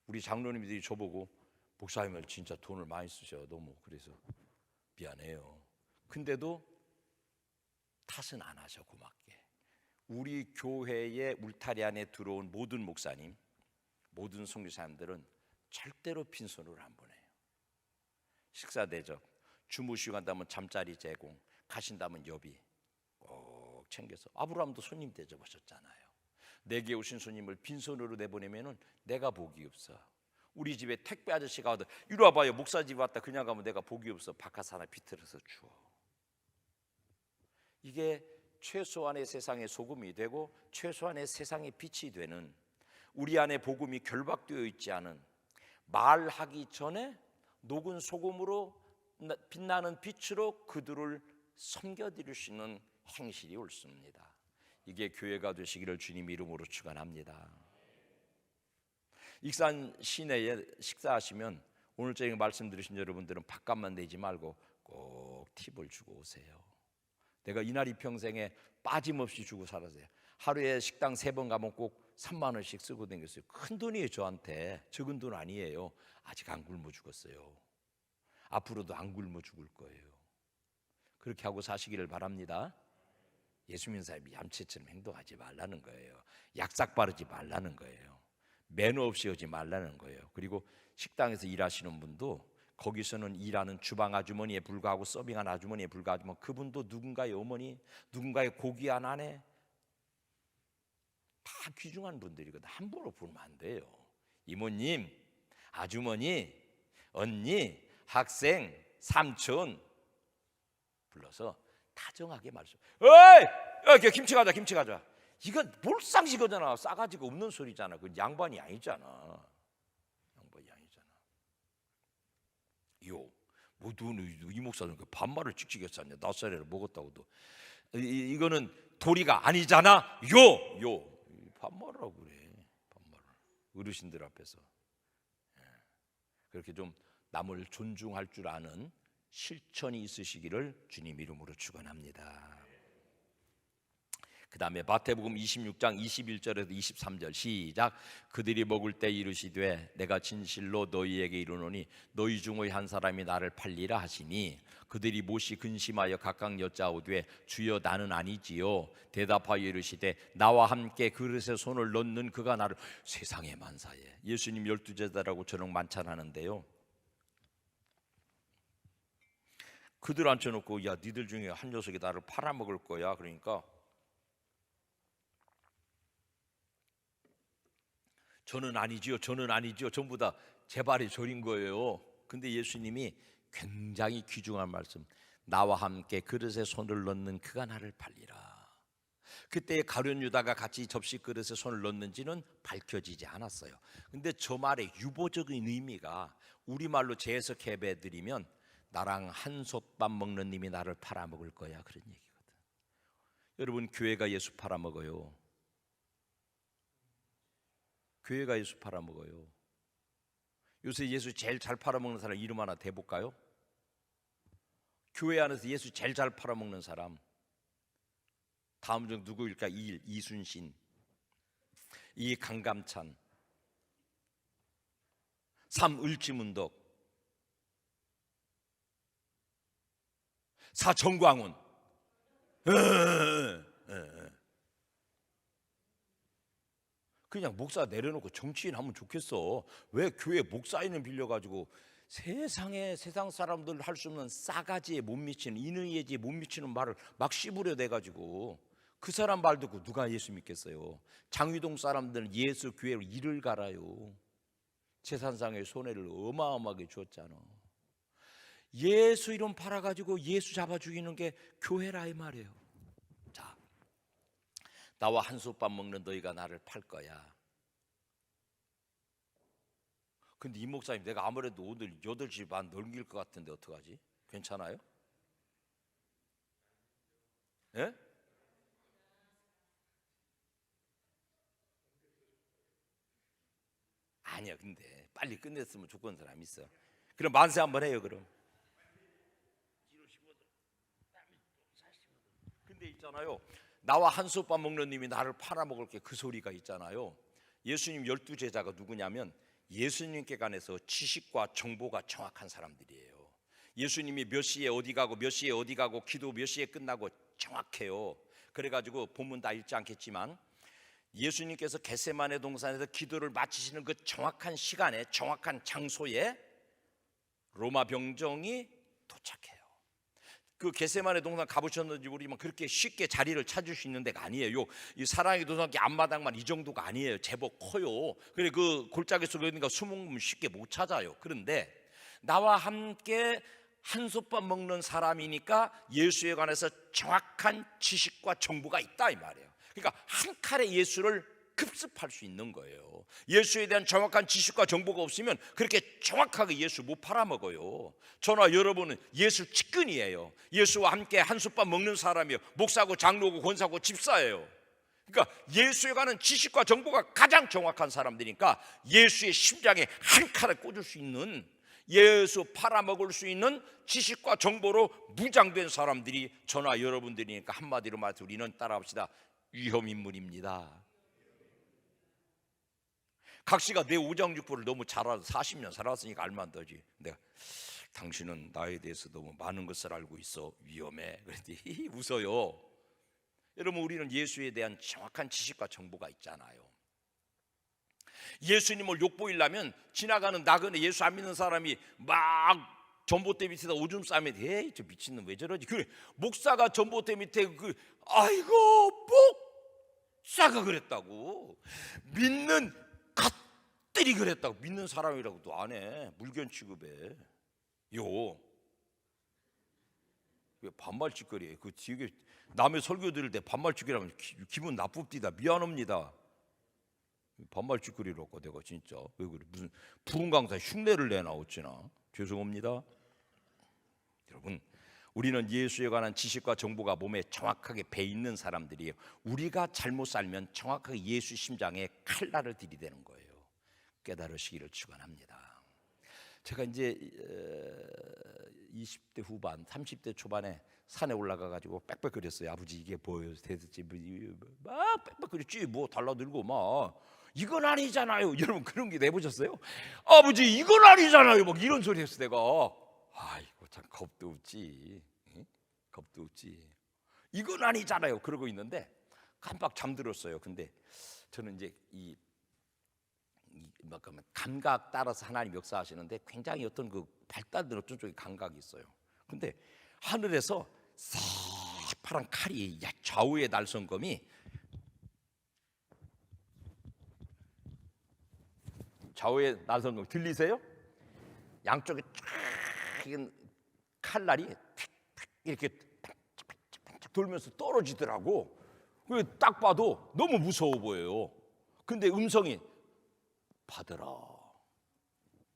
우리 장로님들이 저보고 목사님을 진짜 돈을 많이 쓰셔. 너무 그래서 미안해요. 근데도 탓은 안 하셔. 고맙게. 우리 교회의 울타리 안에 들어온 모든 목사님, 모든 선교사님들은 절대로 빈손으로 안 보내요. 식사 대접, 주무시고 간다면 잠자리 제공, 가신다면 여비 꼭 챙겨서. 아브라함도 손님 대접하셨잖아요. 내게 오신 손님을 빈손으로 내보내면은 내가 복이 없어. 우리 집에 택배 아저씨가 와도 이리 와봐요. 목사 집 왔다 그냥 가면 내가 복이 없어. 바깥 하나 비틀어서 주워. 이게 최소한의 세상의 소금이 되고 최소한의 세상의 빛이 되는, 우리 안에 복음이 결박되어 있지 않은, 말하기 전에 녹은 소금으로 빛나는 빛으로 그들을 섬겨드릴 수 있는 행실이 옳습니다. 이게 교회가 되시기를 주님 이름으로 축원합니다. 익산 시내에 식사하시면 오늘 저녁에 말씀 들으신 여러분들은 밥값만 내지 말고 꼭 팁을 주고 오세요. 내가 이날이 평생에 빠짐없이 주고 살았어요. 하루에 식당 3번 가면 꼭 3만 원씩 쓰고 다녔어요. 큰 돈이에요. 저한테 적은 돈 아니에요. 아직 안 굶어 죽었어요. 앞으로도 안 굶어 죽을 거예요. 그렇게 하고 사시기를 바랍니다. 예수 믿는 사람이 얌체처럼 행동하지 말라는 거예요. 약삭 바르지 말라는 거예요. 매너 없이 하지 말라는 거예요. 그리고 식당에서 일하시는 분도 거기서는 일하는 주방 아주머니에 불과하고 서빙한 아주머니에 불과하지만 그분도 누군가의 어머니, 누군가의 고귀한 아내, 다 귀중한 분들이거든. 함부로 부르면 안 돼요. 이모님, 아주머니, 언니, 학생, 삼촌 불러서 다정하게 말씀. 어이, 김치 가자, 김치 가자. 이건 몰상식거잖아. 싸가지가 없는 소리잖아. 그 양반이 아니잖아. 양반이 아니잖아. 이 목사는 그 반말을 찍찍이 쌌냐? 낯살이를 먹었다고도. 이거는 도리가 아니잖아. 반말하고 그래. 반말을 어르신들 앞에서. 그렇게 좀 남을 존중할 줄 아는 실천이 있으시기를 주님 이름으로 축원합니다. 그 다음에 마태복음 26장 21절에서 23절 시작. 그들이 먹을 때 이르시되 내가 진실로 너희에게 이르노니 너희 중의 한 사람이 나를 팔리라 하시니 그들이 못이 근심하여 각각 여짜오되 주여 나는 아니지요. 대답하여 이르시되 나와 함께 그릇에 손을 넣는 그가 나를. 세상의 만사에 예수님 12제자라고 저녁 만찬하는데요, 그들 앉혀놓고 야 니들 중에 한 녀석이 나를 팔아먹을 거야. 그러니까 저는 아니지요, 저는 아니지요. 전부 다 제 발이 저린 거예요. 근데 예수님이 굉장히 귀중한 말씀, 나와 함께 그릇에 손을 넣는 그가 나를 팔리라. 그때 가룟 유다가 같이 접시 그릇에 손을 넣는지는 밝혀지지 않았어요. 근데 저 말의 유보적인 의미가 우리말로 재해석해 드리면 나랑 한솥밥 먹는 님이 나를 팔아먹을 거야, 그런 얘기거든. 여러분, 교회가 예수 팔아먹어요. 교회가 예수 팔아먹어요. 요새 예수 제일 잘 팔아먹는 사람 이름 하나 대볼까요? 교회 안에서 예수 제일 잘 팔아먹는 사람 다음 중 누구일까? 2일 이순신, 2 강감찬, 3 을지문덕, 4 정광훈. 그냥 목사 내려놓고 정치인 하면 좋겠어. 왜 교회 목사 이름 빌려가지고 세상 사람들 할 수 없는 싸가지에 못 미치는, 인의예지에 못 미치는 말을 막 씹으려 대가지고 그 사람 말 듣고 누가 예수 믿겠어요? 장위동 사람들은 예수 교회로 이를 갈아요. 재산상의 손해를 어마어마하게 줬잖아. 예수 이름 팔아가지고 예수 잡아 죽이는 게 교회라 이 말이에요. 자, 나와 한솥밥 먹는 너희가 나를 팔 거야. 근데 이 목사님, 내가 아무래도 오늘 8시 반 넘길 것 같은데 어떡하지? 괜찮아요? 예? 아니야. 근데 빨리 끝냈으면 좋겠는 사람 있어. 그럼 만세 한번 해요. 그럼. 근데 있잖아요, 나와 한솥밥 먹는 님이 나를 팔아먹을 게 그 소리가 있잖아요. 예수님 12제자가 누구냐면 예수님께 관해서 지식과 정보가 정확한 사람들이에요. 예수님이 몇 시에 어디 가고 몇 시에 어디 가고 기도 몇 시에 끝나고 정확해요. 그래가지고 본문 다 읽지 않겠지만 예수님께서 겟세마네 동산에서 기도를 마치시는 그 정확한 시간에 정확한 장소에 로마 병정이 도착해요. 그 겟세마네 동산 가보셨는지 모르지만 그렇게 쉽게 자리를 찾을 수 있는 데가 아니에요. 이 사랑의 도산기 앞마당만 이 정도가 아니에요. 제법 커요. 그래 그 골짜기 속에 있으니까 숨으면 쉽게 못 찾아요. 그런데 나와 함께 한솥밥 먹는 사람이니까 예수에 관해서 정확한 지식과 정보가 있다 이 말이에요. 그러니까 한 칼에 예수를 급습할 수 있는 거예요. 예수에 대한 정확한 지식과 정보가 없으면 그렇게 정확하게 예수 못 팔아먹어요. 저나 여러분은 예수 측근이에요. 예수와 함께 한솥밥 먹는 사람이에요. 목사고 장로고 권사고 집사예요. 그러니까 예수에 관한 지식과 정보가 가장 정확한 사람들이니까 예수의 심장에 한 칼을 꽂을 수 있는, 예수 팔아먹을 수 있는 지식과 정보로 무장된 사람들이 저나 여러분들이니까 한마디로 말해서 우리는 따라합시다. 위험인물입니다. 각 씨가 내 오장육부를 너무 잘 알아, 40년 살았으니까 알만하지. 내가 당신은 나에 대해서 너무 많은 것을 알고 있어, 위험해. 그랬더니 웃어요. 여러분, 우리는 예수에 대한 정확한 지식과 정보가 있잖아요. 예수님을 욕보이려면 지나가는 나그네 예수 안 믿는 사람이 막 전봇대 밑에다 오줌 싸면 에이 저 미친놈 왜 저러지? 그래, 목사가 전봇대 밑에 아이고 목사가 그랬다고, 믿는 갓들이 그랬다고, 믿는 사람이라고도 안 해. 물견 취급해. 왜 반말짓거리해? 그 뒤에 남의 설교 들을 때 반말짓거리하면 기분 나쁩디다. 미안합니다. 반말짓거리라고 내가 진짜 왜 그래? 무슨 부흥 강사 흉내를 내나 어찌나. 죄송합니다. 여러분, 우리는 예수에 관한 지식과 정보가 몸에 정확하게 배 있는 사람들이에요. 우리가 잘못 살면 정확하게 예수 심장에 칼날을 들이대는 거예요. 깨달으시기를 축원합니다. 제가 이제 20대 후반, 30대 초반에 산에 올라가가지고 빽빽거렸어요. 아버지 이게 뭐예요? 대체 막 빽빽거렸지. 뭐 달라들고 막 이건 아니잖아요. 여러분 그런 게 내보셨어요? 아버지 이건 아니잖아요. 막 이런 소리 했어 내가. 아이고 참 겁도 없지. 응? 겁도 없지. 이건 아니잖아요. 그러고 있는데 깜빡 잠들었어요. 근데 저는 이제 감각 따라서 하나님 역사하시는데 굉장히 어떤 그 발달된 어떤 쪽에 감각이 있어요. 근데 하늘에서 새파란 칼이 좌우의 날성검이 들리세요? 양쪽에 쫙 칼날이 이렇게 돌면서 떨어지더라고. 딱 봐도 너무 무서워 보여요. 근데 음성이 받으라.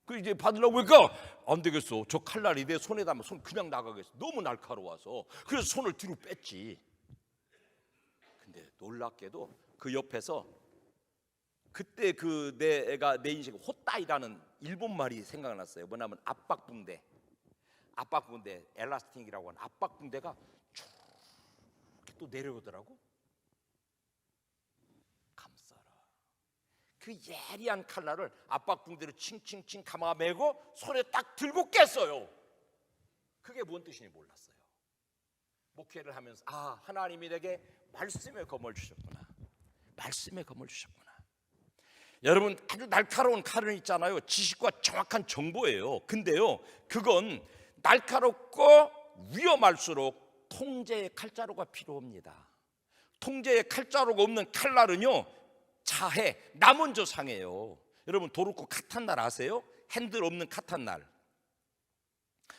그 이제 받으려고 하니까 안 되겠어. 저 칼날이 내 손에 닿으면 손 그냥 나가겠어. 너무 날카로워서. 그래서 손을 뒤로 뺐지. 근데 놀랍게도 그 옆에서 그때 그 내가 내 인생 호따이라는 일본 말이 생각났어요. 뭐냐면 압박붕대, 엘라스틱이라고 하는 압박붕대가 쭉 또 내려오더라고. 그 예리한 칼날을 압박붕대로 칭칭칭 감아매고 손에 딱 들고 깼어요. 그게 뭔 뜻인지 몰랐어요. 목회를 하면서 하나님이 내게 말씀의 검을 주셨구나. 말씀의 검을 주셨구나. 여러분 아주 날카로운 칼은 있잖아요. 지식과 정확한 정보예요. 근데요 그건 날카롭고 위험할수록 통제의 칼자루가 필요합니다. 통제의 칼자루가 없는 칼날은요 자해, 나 먼저 상해요. 여러분 도르코 카탄날 아세요? 핸들 없는 카탄날.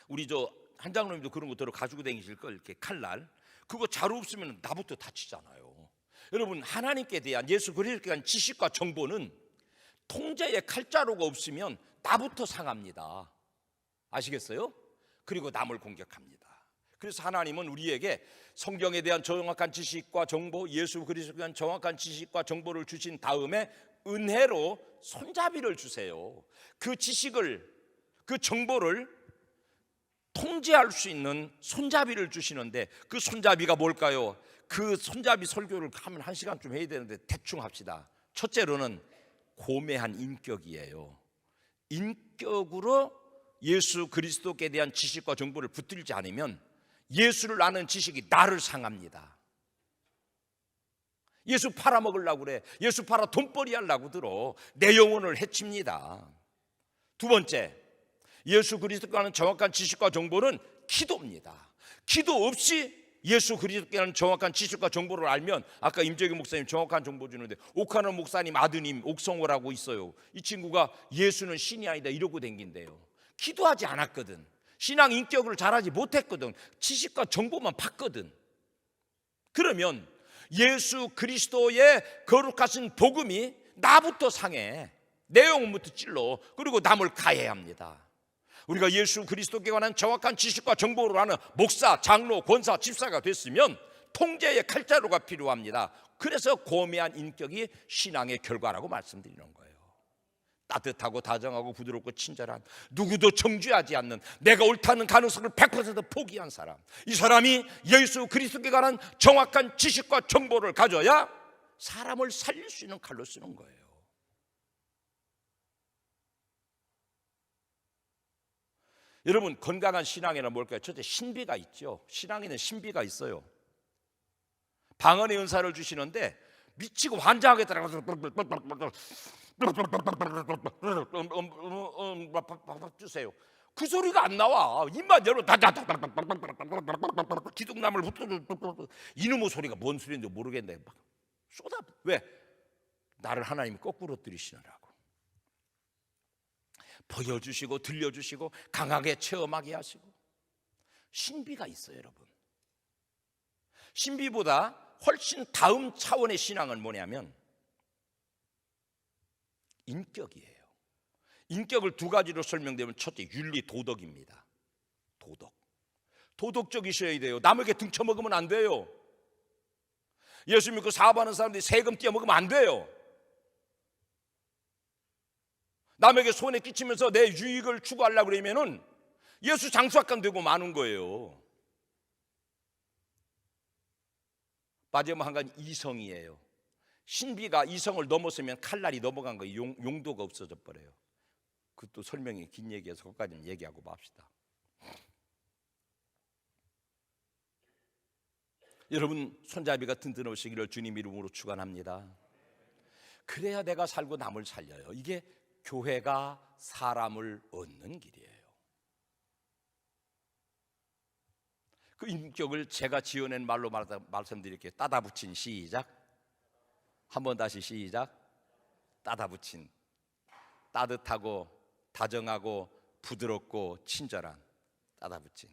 우리 저 한장로님도 그런 거 들어 가지고 다니실 걸, 이렇게 칼날. 그거 자루 없으면 나부터 다치잖아요. 여러분 하나님께 대한 예수 그리스도에 대한 지식과 정보는 통제의 칼자루가 없으면 나부터 상합니다. 아시겠어요? 그리고 남을 공격합니다. 그래서 하나님은 우리에게 성경에 대한 정확한 지식과 정보, 예수 그리스도에 대한 정확한 지식과 정보를 주신 다음에 은혜로 손잡이를 주세요. 그 지식을, 그 정보를 통제할 수 있는 손잡이를 주시는데 그 손잡이가 뭘까요? 그 손잡이 설교를 하면 1시간쯤 해야 되는데 대충 합시다. 첫째로는 고매한 인격이에요. 인격으로 예수 그리스도께 대한 지식과 정보를 붙들지 않으면 예수를 아는 지식이 나를 상합니다. 예수 팔아먹으려고 그래. 예수 팔아 돈벌이 하려고 들어. 내 영혼을 해칩니다. 두 번째, 예수 그리스도께 하는 정확한 지식과 정보는 기도입니다. 기도 없이 예수 그리스도께 하는 정확한 지식과 정보를 알면, 아까 임재규 목사님 정확한 정보 주는데 옥하는 목사님 아드님 옥성호라고 있어요. 이 친구가 예수는 신이 아니다 이러고 댕긴대요. 기도하지 않았거든. 신앙 인격을 잘하지 못했거든. 지식과 정보만 봤거든. 그러면 예수 그리스도의 거룩하신 복음이 나부터 상해. 내 영혼부터 찔러. 그리고 남을 가해야 합니다. 우리가 예수 그리스도께 관한 정확한 지식과 정보를 아는 목사, 장로, 권사, 집사가 됐으면 통제의 칼자루가 필요합니다. 그래서 고매한 인격이 신앙의 결과라고 말씀드리는 거예요. 따뜻하고 다정하고 부드럽고 친절한, 누구도 정죄하지 않는, 내가 옳다는 가능성을 100% 포기한 사람, 이 사람이 예수 그리스도께 관한 정확한 지식과 정보를 가져야 사람을 살릴 수 있는 칼로 쓰는 거예요. 여러분, 건강한 신앙에는 뭘까요? 첫째, 신비가 있죠. 신앙에는 신비가 있어요. 방언의 은사를 주시는데 미치고 환장하게 따라가서 주세요. 그 소리가 안 나와. 입만 열어 기둥나물 이놈의 소리가 뭔 소리인지 모르겠네. 막 쏟아. 왜? 나를 하나님이 거꾸로 들이시느라고. 보여주시고 들려주시고 강하게 체험하게 하시고. 신비가 있어요, 여러분. 신비보다 훨씬 다음 차원의 신앙은 뭐냐면 인격이에요. 인격을 두 가지로 설명되면 첫째, 윤리 도덕입니다. 도덕적이셔야 돼요. 남에게 등쳐먹으면 안 돼요. 예수 믿고 사업하는 사람들이 세금 떼어먹으면 안 돼요. 남에게 손해 끼치면서 내 유익을 추구하려고 그러면은 예수 장수학관 되고 마는 거예요. 마지막 한 가지, 이성이에요. 신비가 이성을 넘었으면 칼날이 넘어간 거예요. 용도가 없어져 버려요. 그것도 설명이 긴 얘기해서 그것까지는 얘기하고 맙시다. 여러분, 손잡이가 튼튼하시기를 주님 이름으로 축원합니다. 그래야 내가 살고 남을 살려요. 이게 교회가 사람을 얻는 길이에요. 그 인격을 제가 지어낸 말로 말씀드릴게요. 따다 붙인. 시작. 한번 다시 시작. 따다 붙인. 따뜻하고 다정하고 부드럽고 친절한. 따다 붙인.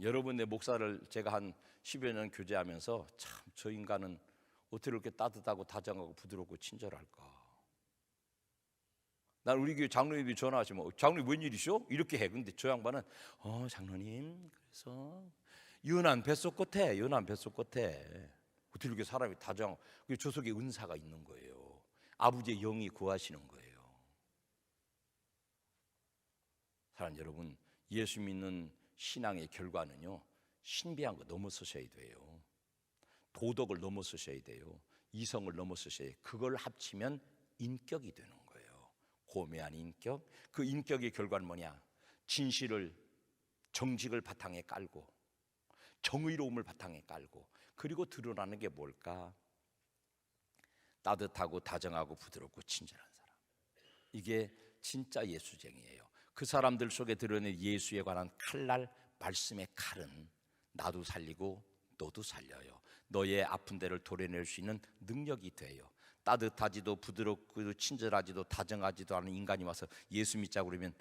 여러분의 목사를 제가 한 10여 년 교제하면서 참 저 인간은 어떻게 이렇게 따뜻하고 다정하고 부드럽고 친절할까. 난 우리 교회 장로님들이 전화하시면 장로님 웬일이시오? 이렇게 해. 근데 저 양반은 장로님 그래서 연한 뱃속 끝에 어떻게 이렇게 사람이 다정하고 저 속에 은사가 있는 거예요. 아버지의 영이 구하시는 거예요. 사랑하는 여러분, 예수 믿는 신앙의 결과는요, 신비한 거 넘어서셔야 돼요. 도덕을 넘어서셔야 돼요. 이성을 넘어서셔야 돼요. 그걸 합치면 인격이 되는 거예요. 고매한 인격. 그 인격의 결과는 뭐냐? 진실을, 정직을 바탕에 깔고 정의로움을 바탕에 깔고, 그리고 드러나는 게 뭘까? 따뜻하고 다정하고 부드럽고 친절한 사람. 이게 진짜 예수쟁이에요. 그 사람들 속에 드러낸 예수에 관한 칼날, 말씀의 칼은 나도 살리고 너도 살려요. 너의 아픈 데를 도려낼 수 있는 능력이 돼요. 따뜻하지도 부드럽고 친절하지도 다정하지도 않은 인간이 와서 예수 믿자고 그러면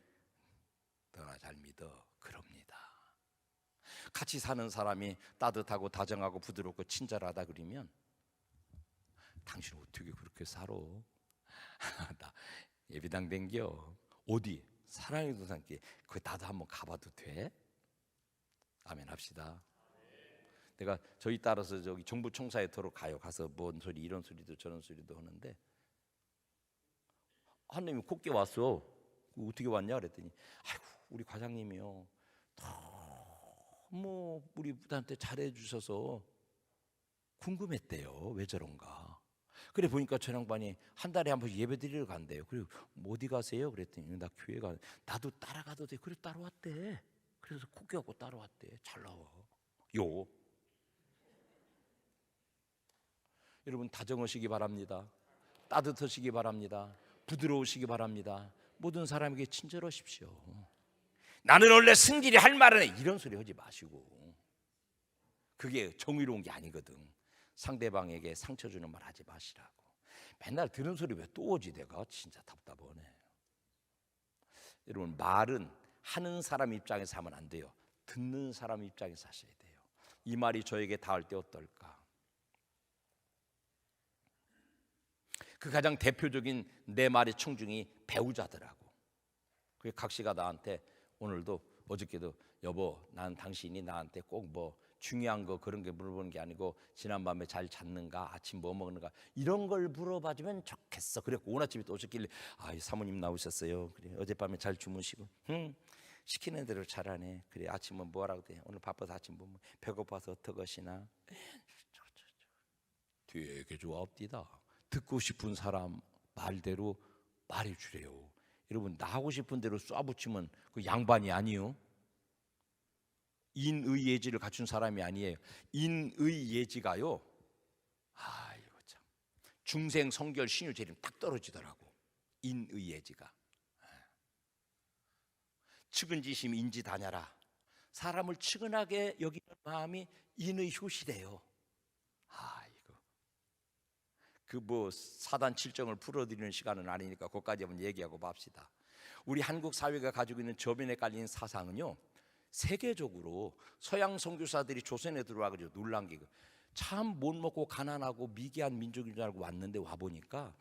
너나 잘 믿어. 그럽니다. 같이 사는 사람이 따뜻하고 다정하고 부드럽고 친절하다 그러면 당신 어떻게 그렇게 살아? 나 예비당 댕겨. 어디? 사랑의 동산께. 그 나도 한번 가봐도 돼? 아멘 합시다. 내가 저희 따라서 저기 정부 총사에 도로 가서 뭔 소리 이런 소리도 저런 소리도 하는데 하나님이 곱게 왔어. 어떻게 왔냐 그랬더니 아이고 우리 과장님이요 너무 우리한테 잘해 주셔서 궁금했대요. 왜 저런가. 그래 보니까 저 양반이 한 달에 한 번 예배 드리러 간대요. 그리고 어디 가세요? 그랬더니 나 교회 가. 나도 따라가도 돼. 그래 따라왔대. 그래서 콧겨고 따라왔대. 잘 나와. 요. 여러분 다정하시기 바랍니다. 따뜻하시기 바랍니다. 부드러우시기 바랍니다. 모든 사람에게 친절하십시오. 나는 원래 승질이 할 말은 해. 이런 소리 하지 마시고. 그게 정의로운 게 아니거든. 상대방에게 상처 주는 말 하지 마시라고. 맨날 들은 소리 왜 또 오지? 내가 진짜 답답하네. 여러분 말은 하는 사람 입장에서 하면 안 돼요. 듣는 사람 입장에서 하셔야 돼요. 이 말이 저에게 닿을 때 어떨까? 그 가장 대표적인 내 말의 청중이 배우자더라고. 그 각시가 나한테 오늘도 어저께도 여보 난 당신이 나한테 꼭 뭐 중요한 거 그런 게 물어보는 게 아니고 지난밤에 잘 잤는가, 아침 뭐 먹는가 이런 걸 물어봐주면 좋겠어. 그래 오늘 아침에 또 오셨길래 이 사모님 나오셨어요. 그래 어젯밤에 잘 주무시고 시키는 대로 잘하네. 그래 아침은 뭐 하라고 돼? 오늘 바빠서 아침 뭐 배고파서 어떡하시나? 되게 좋아합디다. 듣고 싶은 사람 말대로 말해주래요. 여러분 나 하고 싶은 대로 쏴붙이면 그 양반이 아니요. 인의예지를 갖춘 사람이 아니에요. 인의예지가요. 이거 참 중생 성결 신유 재림 딱 떨어지더라고. 인의예지가. 측은지심 인지다냐라. 사람을 측은하게 여기는 마음이 인의 효시래요. 이거 그 뭐 사단 칠정을 풀어드리는 시간은 아니니까 그것까지 한번 얘기하고 맙시다. 우리 한국 사회가 가지고 있는 저변에 깔린 사상은요, 세계적으로 서양 선교사들이 조선에 들어와가지고 놀란 게 참 못 먹고 가난하고 미개한 민족인 줄 알고 왔는데 와 보니까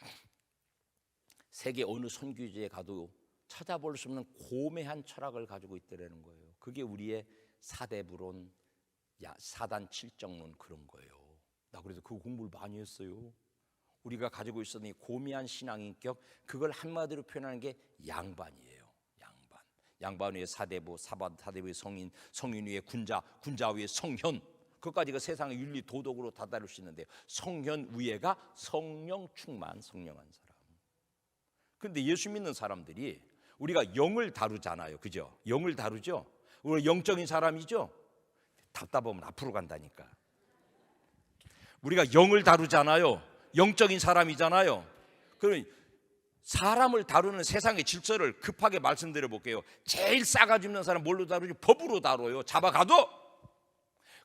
세계 어느 선교지에 가도 찾아볼 수 없는 고매한 철학을 가지고 있더라는 거예요. 그게 우리의 사대불론, 사단 칠정론 그런 거예요. 나 그래서 그 공부를 많이 했어요. 우리가 가지고 있었던 이 고매한 신앙인격, 그걸 한마디로 표현하는 게 양반이에요. 양반 위에 사대부, 사대 위에 성인, 성인 위에 군자, 군자 위에 성현. 그것까지 그 세상의 윤리 도덕으로 다 다룰 수 있는데요. 성현 위에가 성령 충만, 성령한 사람. 그런데 예수 믿는 사람들이 우리가 영을 다루잖아요, 그죠? 영을 다루죠. 우리 영적인 사람이죠. 답답하면 앞으로 간다니까. 우리가 영을 다루잖아요. 영적인 사람이잖아요. 그럼 사람을 다루는 세상의 질서를 급하게 말씀드려 볼게요. 제일 싸가지 없는 사람 뭘로 다루지? 법으로 다뤄요. 잡아가도.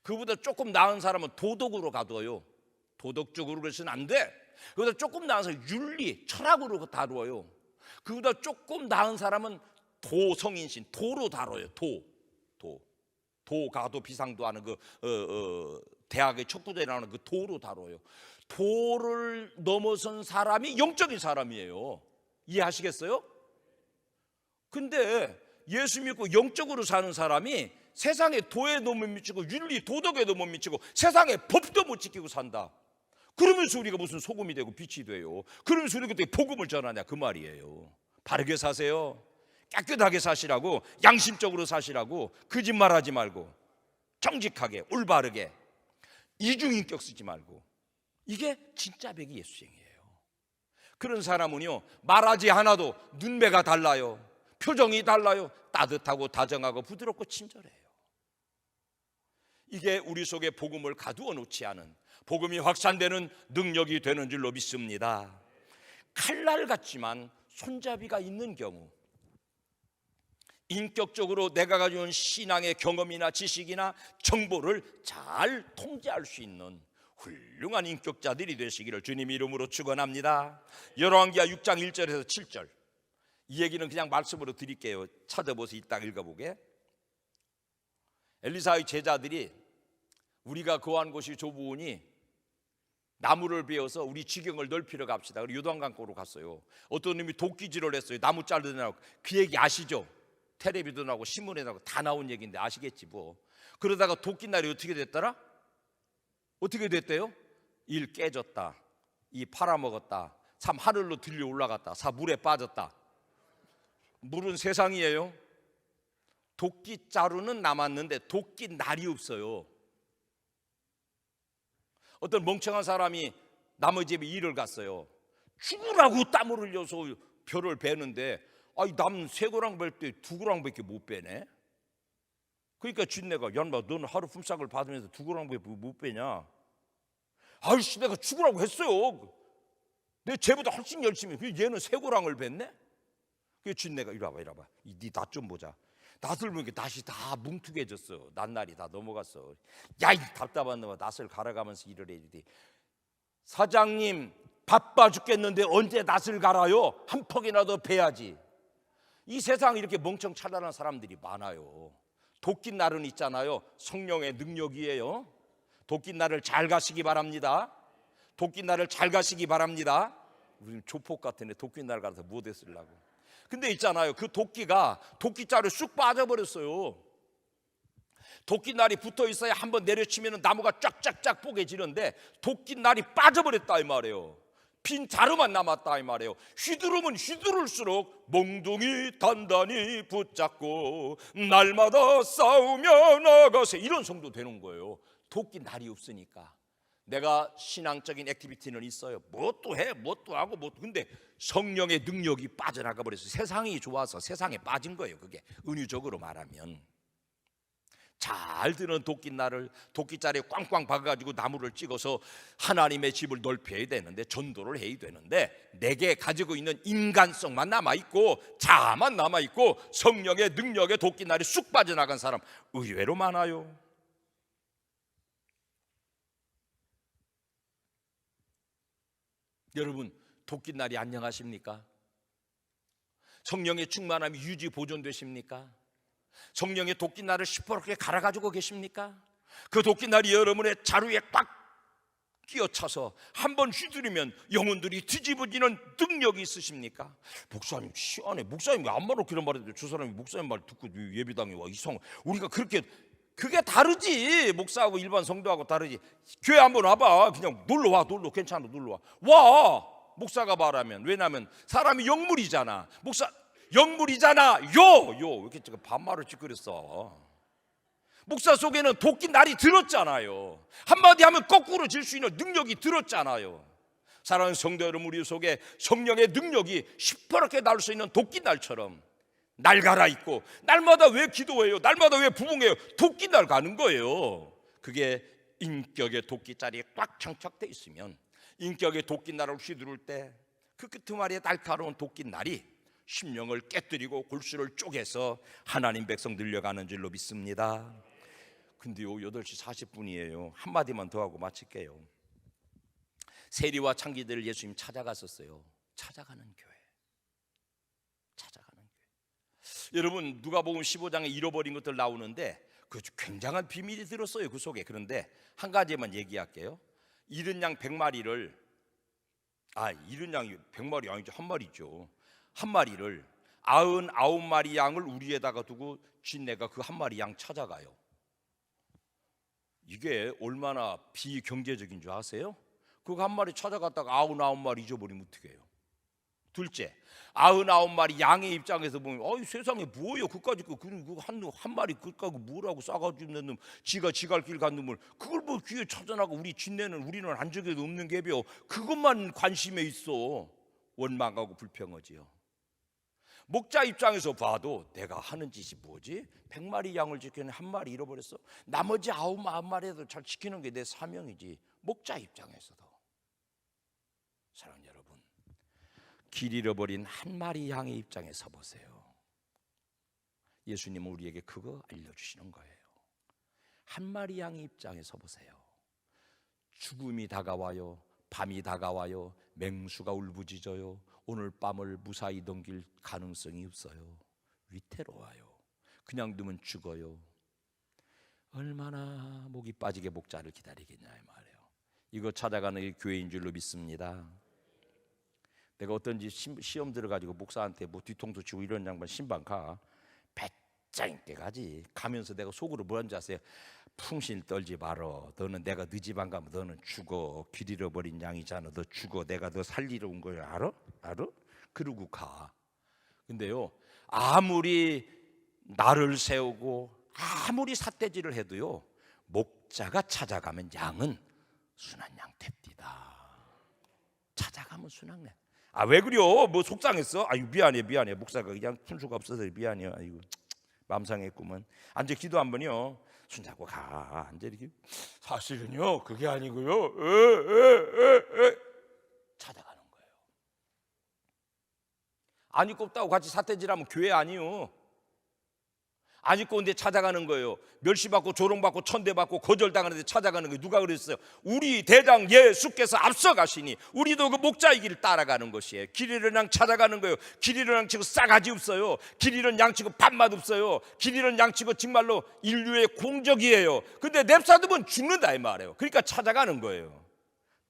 그보다 조금 나은 사람은 도덕으로 가둬요. 도덕적으로 그래서는 안 돼. 그보다 조금 나은 사람은 윤리, 철학으로 다루어요. 그보다 조금 나은 사람은 도성인신, 도로 다뤄요. 도가도 비상도 하는 대학의 척도대에 나오는 그 도로 다뤄요. 도를 넘어선 사람이 영적인 사람이에요. 이해하시겠어요? 근데 예수 믿고 영적으로 사는 사람이 세상의 도에 너무 미치고 윤리 도덕에도 못 미치고 세상의 법도 못 지키고 산다. 그러면서 우리가 무슨 소금이 되고 빛이 돼요? 그러면서 우리가 어떻게 복음을 전하냐 그 말이에요. 바르게 사세요. 깨끗하게 사시라고, 양심적으로 사시라고, 거짓말하지 말고 정직하게 올바르게 이중인격 쓰지 말고. 이게 진짜 백이 예수쟁이에요. 그런 사람은요, 말하지 않아도 눈매가 달라요. 표정이 달라요. 따뜻하고 다정하고 부드럽고 친절해요. 이게 우리 속에 복음을 가두어 놓지 않은, 복음이 확산되는 능력이 되는 줄로 믿습니다. 칼날 같지만 손잡이가 있는 경우, 인격적으로 내가 가지고 있는 신앙의 경험이나 지식이나 정보를 잘 통제할 수 있는 훌륭한 인격자들이 되시기를 주님 이름으로 축원합니다. 열왕기하 6장 1절에서 7절, 이 얘기는 그냥 말씀으로 드릴게요. 찾아보세요. 이따 읽어보게. 엘리사의 제자들이 우리가 거한 곳이 좁으니 나무를 베어서 우리 지경을 넓히러 갑시다. 그리고 요단강가로 갔어요. 어떤 놈이 도끼질을 했어요. 나무 자르느라고. 그 얘기 아시죠? 텔레비도 나오고 신문에 나오고 다 나온 얘기인데 아시겠지 뭐. 그러다가 도끼날이 어떻게 됐더라? 어떻게 됐대요? 일 깨졌다, 이 팔아먹었다, 참 하늘로 들려 올라갔다, 사 물에 빠졌다. 물은 세상이에요. 도끼자루는 남았는데 도끼날이 없어요. 어떤 멍청한 사람이 남의 집에 일을 갔어요. 죽으라고 땀을 흘려서 벼를 베는데 남 3고랑 벨 때 2고랑밖에 못 베네. 그러니까 쥐내가, 연마 너는 하루 품삯을 받으면서 2고랑밖에 못 베냐? 아이씨, 내가 죽으라고 했어요. 내 쟤보다 훨씬 열심히. 얘는 3고랑을 뱄네. 그 쥐내가 이리 와봐. 네 낫 좀 보자. 낫을 보니까 낫이 다 뭉툭해졌어. 낫날이 다 넘어갔어. 야, 이 답답한 놈아, 낫을 갈아가면서 일을 해야지. 사장님 바빠 죽겠는데 언제 낫을 갈아요? 한 퍽이라도 베야지. 이 세상에 이렇게 멍청차단한 사람들이 많아요. 도끼날은 있잖아요. 성령의 능력이에요. 도끼날을 잘 가시기 바랍니다. 도끼날을 잘 가시기 바랍니다. 우리 조폭 같은데 도끼날 가서 못 했으려고. 근데 있잖아요, 그 도끼가 도끼자루 쑥 빠져버렸어요. 도끼날이 붙어 있어야 한번 내려치면 나무가 쫙쫙쫙 뽀개지는데 도끼날이 빠져버렸다 이 말이에요. 빈 자루만 남았다 이 말이에요. 휘두르면 휘두를수록 몽둥이 단단히 붙잡고 날마다 싸우며 나가세, 이런 성도 되는 거예요. 도끼날이 없으니까. 내가 신앙적인 액티비티는 있어요. 뭣도 해, 뭣도 하고, 근데 성령의 능력이 빠져나가 버려서 세상이 좋아서 세상에 빠진 거예요. 그게 은유적으로 말하면. 잘 드는 도끼날을 도끼자리에 꽝꽝 박아가지고 나무를 찍어서 하나님의 집을 넓혀야 되는데, 전도를 해야 되는데, 내게 가지고 있는 인간성만 남아있고 자아만 남아있고 성령의 능력의 도끼날이 쑥 빠져나간 사람 의외로 많아요. 여러분, 도끼날이 안녕하십니까? 성령의 충만함이 유지 보존되십니까? 성령의 도끼날을 시퍼렇게 갈아가지고 계십니까? 그 도끼날이 여러분의 자루에 꽉 끼어차서 한번 휘두르면 영혼들이 뒤집어지는 능력이 있으십니까? 목사님 시원해. 목사님 왜 안 말로 그런 말인데 저 사람이 목사님 말 듣고 예배당에 와 이상. 우리가 그렇게, 그게 다르지. 목사하고 일반 성도하고 다르지. 교회 한번 와봐. 그냥 놀러와. 괜찮아, 놀러와. 와, 목사가 말하면. 왜냐하면 사람이 영물이잖아. 목사 영물이잖아. 왜 이렇게 반말을 찌그렸어? 목사 속에는 도끼날이 들었잖아요. 한마디 하면 거꾸로 질 수 있는 능력이 들었잖아요. 사랑하는 성도 여러분, 우리 속에 성령의 능력이 시퍼렇게 날 수 있는 도끼날처럼 날갈아 있고, 날마다 왜 기도해요? 날마다 왜 부흥해요? 도끼날 가는 거예요. 그게 인격의 도끼자리에 꽉 장착돼 있으면, 인격의 도끼날을 휘두를 때 그 끄트머리에 날카로운 도끼날이 심령을 깨뜨리고 골수를 쪼개서 하나님 백성 늘려가는 줄로 믿습니다. 근데요, 8시 40분이에요 한마디만 더 하고 마칠게요. 세리와 창기들을 예수님 찾아갔었어요. 찾아가는 교회. 여러분, 누가복음 15장에 잃어버린 것들 나오는데 그 굉장한 비밀이 들었어요, 그 속에. 그런데 한 가지만 얘기할게요. 잃은 양 100마리를, 잃은 양이 100마리 아니죠, 한 마리죠. 한 마리를, 99마리 양을 우리에다가 두고 쥐내가 그 한 마리 양 찾아가요. 이게 얼마나 비경제적인 줄 아세요? 그거 한 마리 찾아갔다가 99마리 잊어버리면 어떻게 해요? 둘째, 99마리 양의 입장에서 보면 세상에 뭐예요? 그까짓 거 한 마리 그까짓 뭐라고 싸가지고 있는 놈, 지가 지갈 길 간 놈을 그걸 뭐 귀에 찾아나가 우리 쥐내는 우리는 안 적에도 없는 개벼. 그것만 관심에 있어. 원망하고 불평하지요. 목자 입장에서 봐도 내가 하는 짓이 뭐지? 100마리 양을 지키는 한 마리 잃어버렸어. 나머지 99마리도 잘 지키는 게 내 사명이지. 목자 입장에서도. 사랑하는 여러분, 길 잃어버린 한 마리 양의 입장에 서보세요. 예수님은 우리에게 그거 알려주시는 거예요. 한 마리 양의 입장에 서보세요. 죽음이 다가와요. 밤이 다가와요. 맹수가 울부짖어요. 오늘 밤을 무사히 넘길 가능성이 없어요. 위태로워요. 그냥 두면 죽어요. 얼마나 목이 빠지게 목자를 기다리겠냐 이 말이에요. 이거 찾아가는 게 교회인 줄로 믿습니다. 내가 어떤지 시험 들어가지고 목사한테 뭐 뒤통수 치고 이런 양반 신방 가. 배짱 때 가지. 가면서 내가 속으로 뭐라는지 아세요? 풍신 떨지 말어. 너는 내가 네 집 안 가면 너는 죽어. 길 잃어버린 양이잖아. 너 죽어. 내가 너 살리러 온 거야. 알아? 그러고 가. 근데요, 아무리 나를 세우고 아무리 삿대질을 해도요, 목자가 찾아가면 양은 순한 양 됩니다. 찾아가면 순한 양. 왜 그래요? 뭐 속상했어? 미안해. 목사가 그냥 순수가 없어서 미안해요. 마음 상했구먼. 앉아 기도 한번요. 손잡고 가. 앉아 이렇게. 사실은요, 그게 아니고요. 찾아가는 거예요. 안 입고 없다고 같이 삿대질하면 교회 아니요. 안 입고 온데 찾아가는 거예요. 멸시받고 조롱받고 천대받고 거절당하는데 찾아가는 거예요. 누가 그랬어요? 우리 대장 예수께서 앞서가시니 우리도 그 목자의 길을 따라가는 것이에요. 길 잃은 양 찾아가는 거예요. 길 잃은 양 치고 싸가지 없어요. 길 잃은 양 치고 밥맛 없어요. 길 잃은 양 치고 정말로 인류의 공적이에요. 근데 냅사두면 죽는다 이 말이에요. 그러니까 찾아가는 거예요.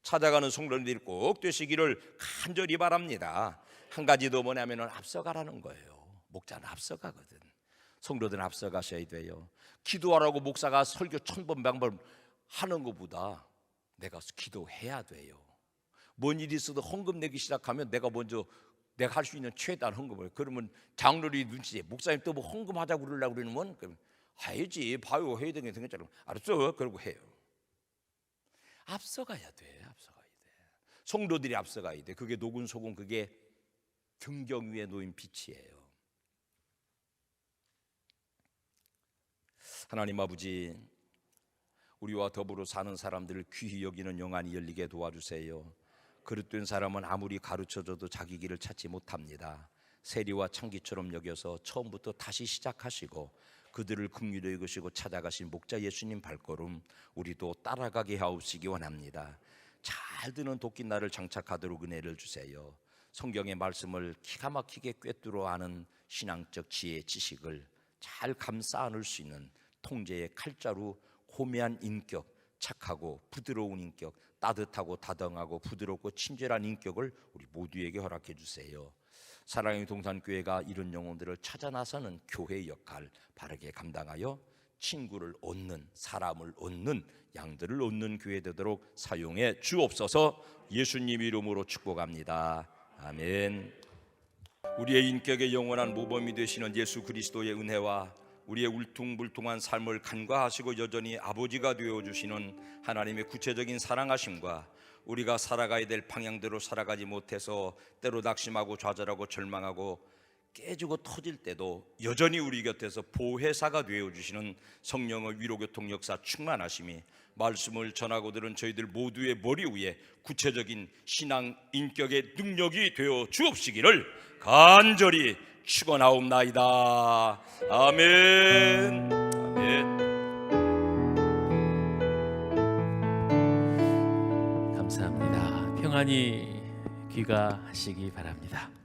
찾아가는 성도님들이 꼭 되시기를 간절히 바랍니다. 한 가지 더 뭐냐면 앞서가라는 거예요. 목자는 앞서가거든. 성도들은 앞서가셔야 돼요. 기도하라고 목사가 설교 1000번 100번 하는 것보다 내가 기도해야 돼요. 뭔 일이 있어도 헌금 내기 시작하면 내가 먼저 내가 할 수 있는 최대한 헌금을. 그러면 장로들이 눈치채. 목사님 또 뭐 헌금하자고 그러려고 그러면 그럼 해야지. 봐요. 해야 되는 게 생겼잖아. 알았어. 그러고 해요. 앞서가야 돼. 앞서가야 돼. 성도들이 앞서가야 돼. 그게 녹은 소금, 그게 등경 위에 놓인 빛이에요. 하나님 아버지, 우리와 더불어 사는 사람들을 귀히 여기는 영안이 열리게 도와주세요. 그릇된 사람은 아무리 가르쳐줘도 자기 길을 찾지 못합니다. 세리와 창기처럼 여겨서 처음부터 다시 시작하시고 그들을 긍휼히 여기시고 찾아가신 목자 예수님 발걸음 우리도 따라가게 하옵시기 원합니다. 잘 드는 도끼날을 장착하도록 은혜를 주세요. 성경의 말씀을 기가 막히게 꿰뚫어 아는 신앙적 지혜, 지식을 잘 감싸 안을 수 있는 통제의 칼자루 호미한 인격, 착하고 부드러운 인격, 따뜻하고 다정하고 부드럽고 친절한 인격을 우리 모두에게 허락해 주세요. 사랑의 동산교회가 이런 영혼들을 찾아 나서는 교회의 역할 바르게 감당하여 친구를 얻는, 사람을 얻는, 양들을 얻는 교회 되도록 사용해 주옵소서. 예수님 이름으로 축복합니다. 아멘. 우리의 인격의 영원한 모범이 되시는 예수 그리스도의 은혜와 우리의 울퉁불퉁한 삶을 간과하시고 여전히 아버지가 되어주시는 하나님의 구체적인 사랑하심과 우리가 살아가야 될 방향대로 살아가지 못해서 때로 낙심하고 좌절하고 절망하고 깨지고 터질 때도 여전히 우리 곁에서 보혜사가 되어주시는 성령의 위로교통 역사 충만하심이 말씀을 전하고 들은 저희들 모두의 머리 위에 구체적인 신앙 인격의 능력이 되어 주옵시기를 간절히 축원하옵나이다. 아멘. 아멘. 감사합니다. 평안히 귀가하시기 바랍니다.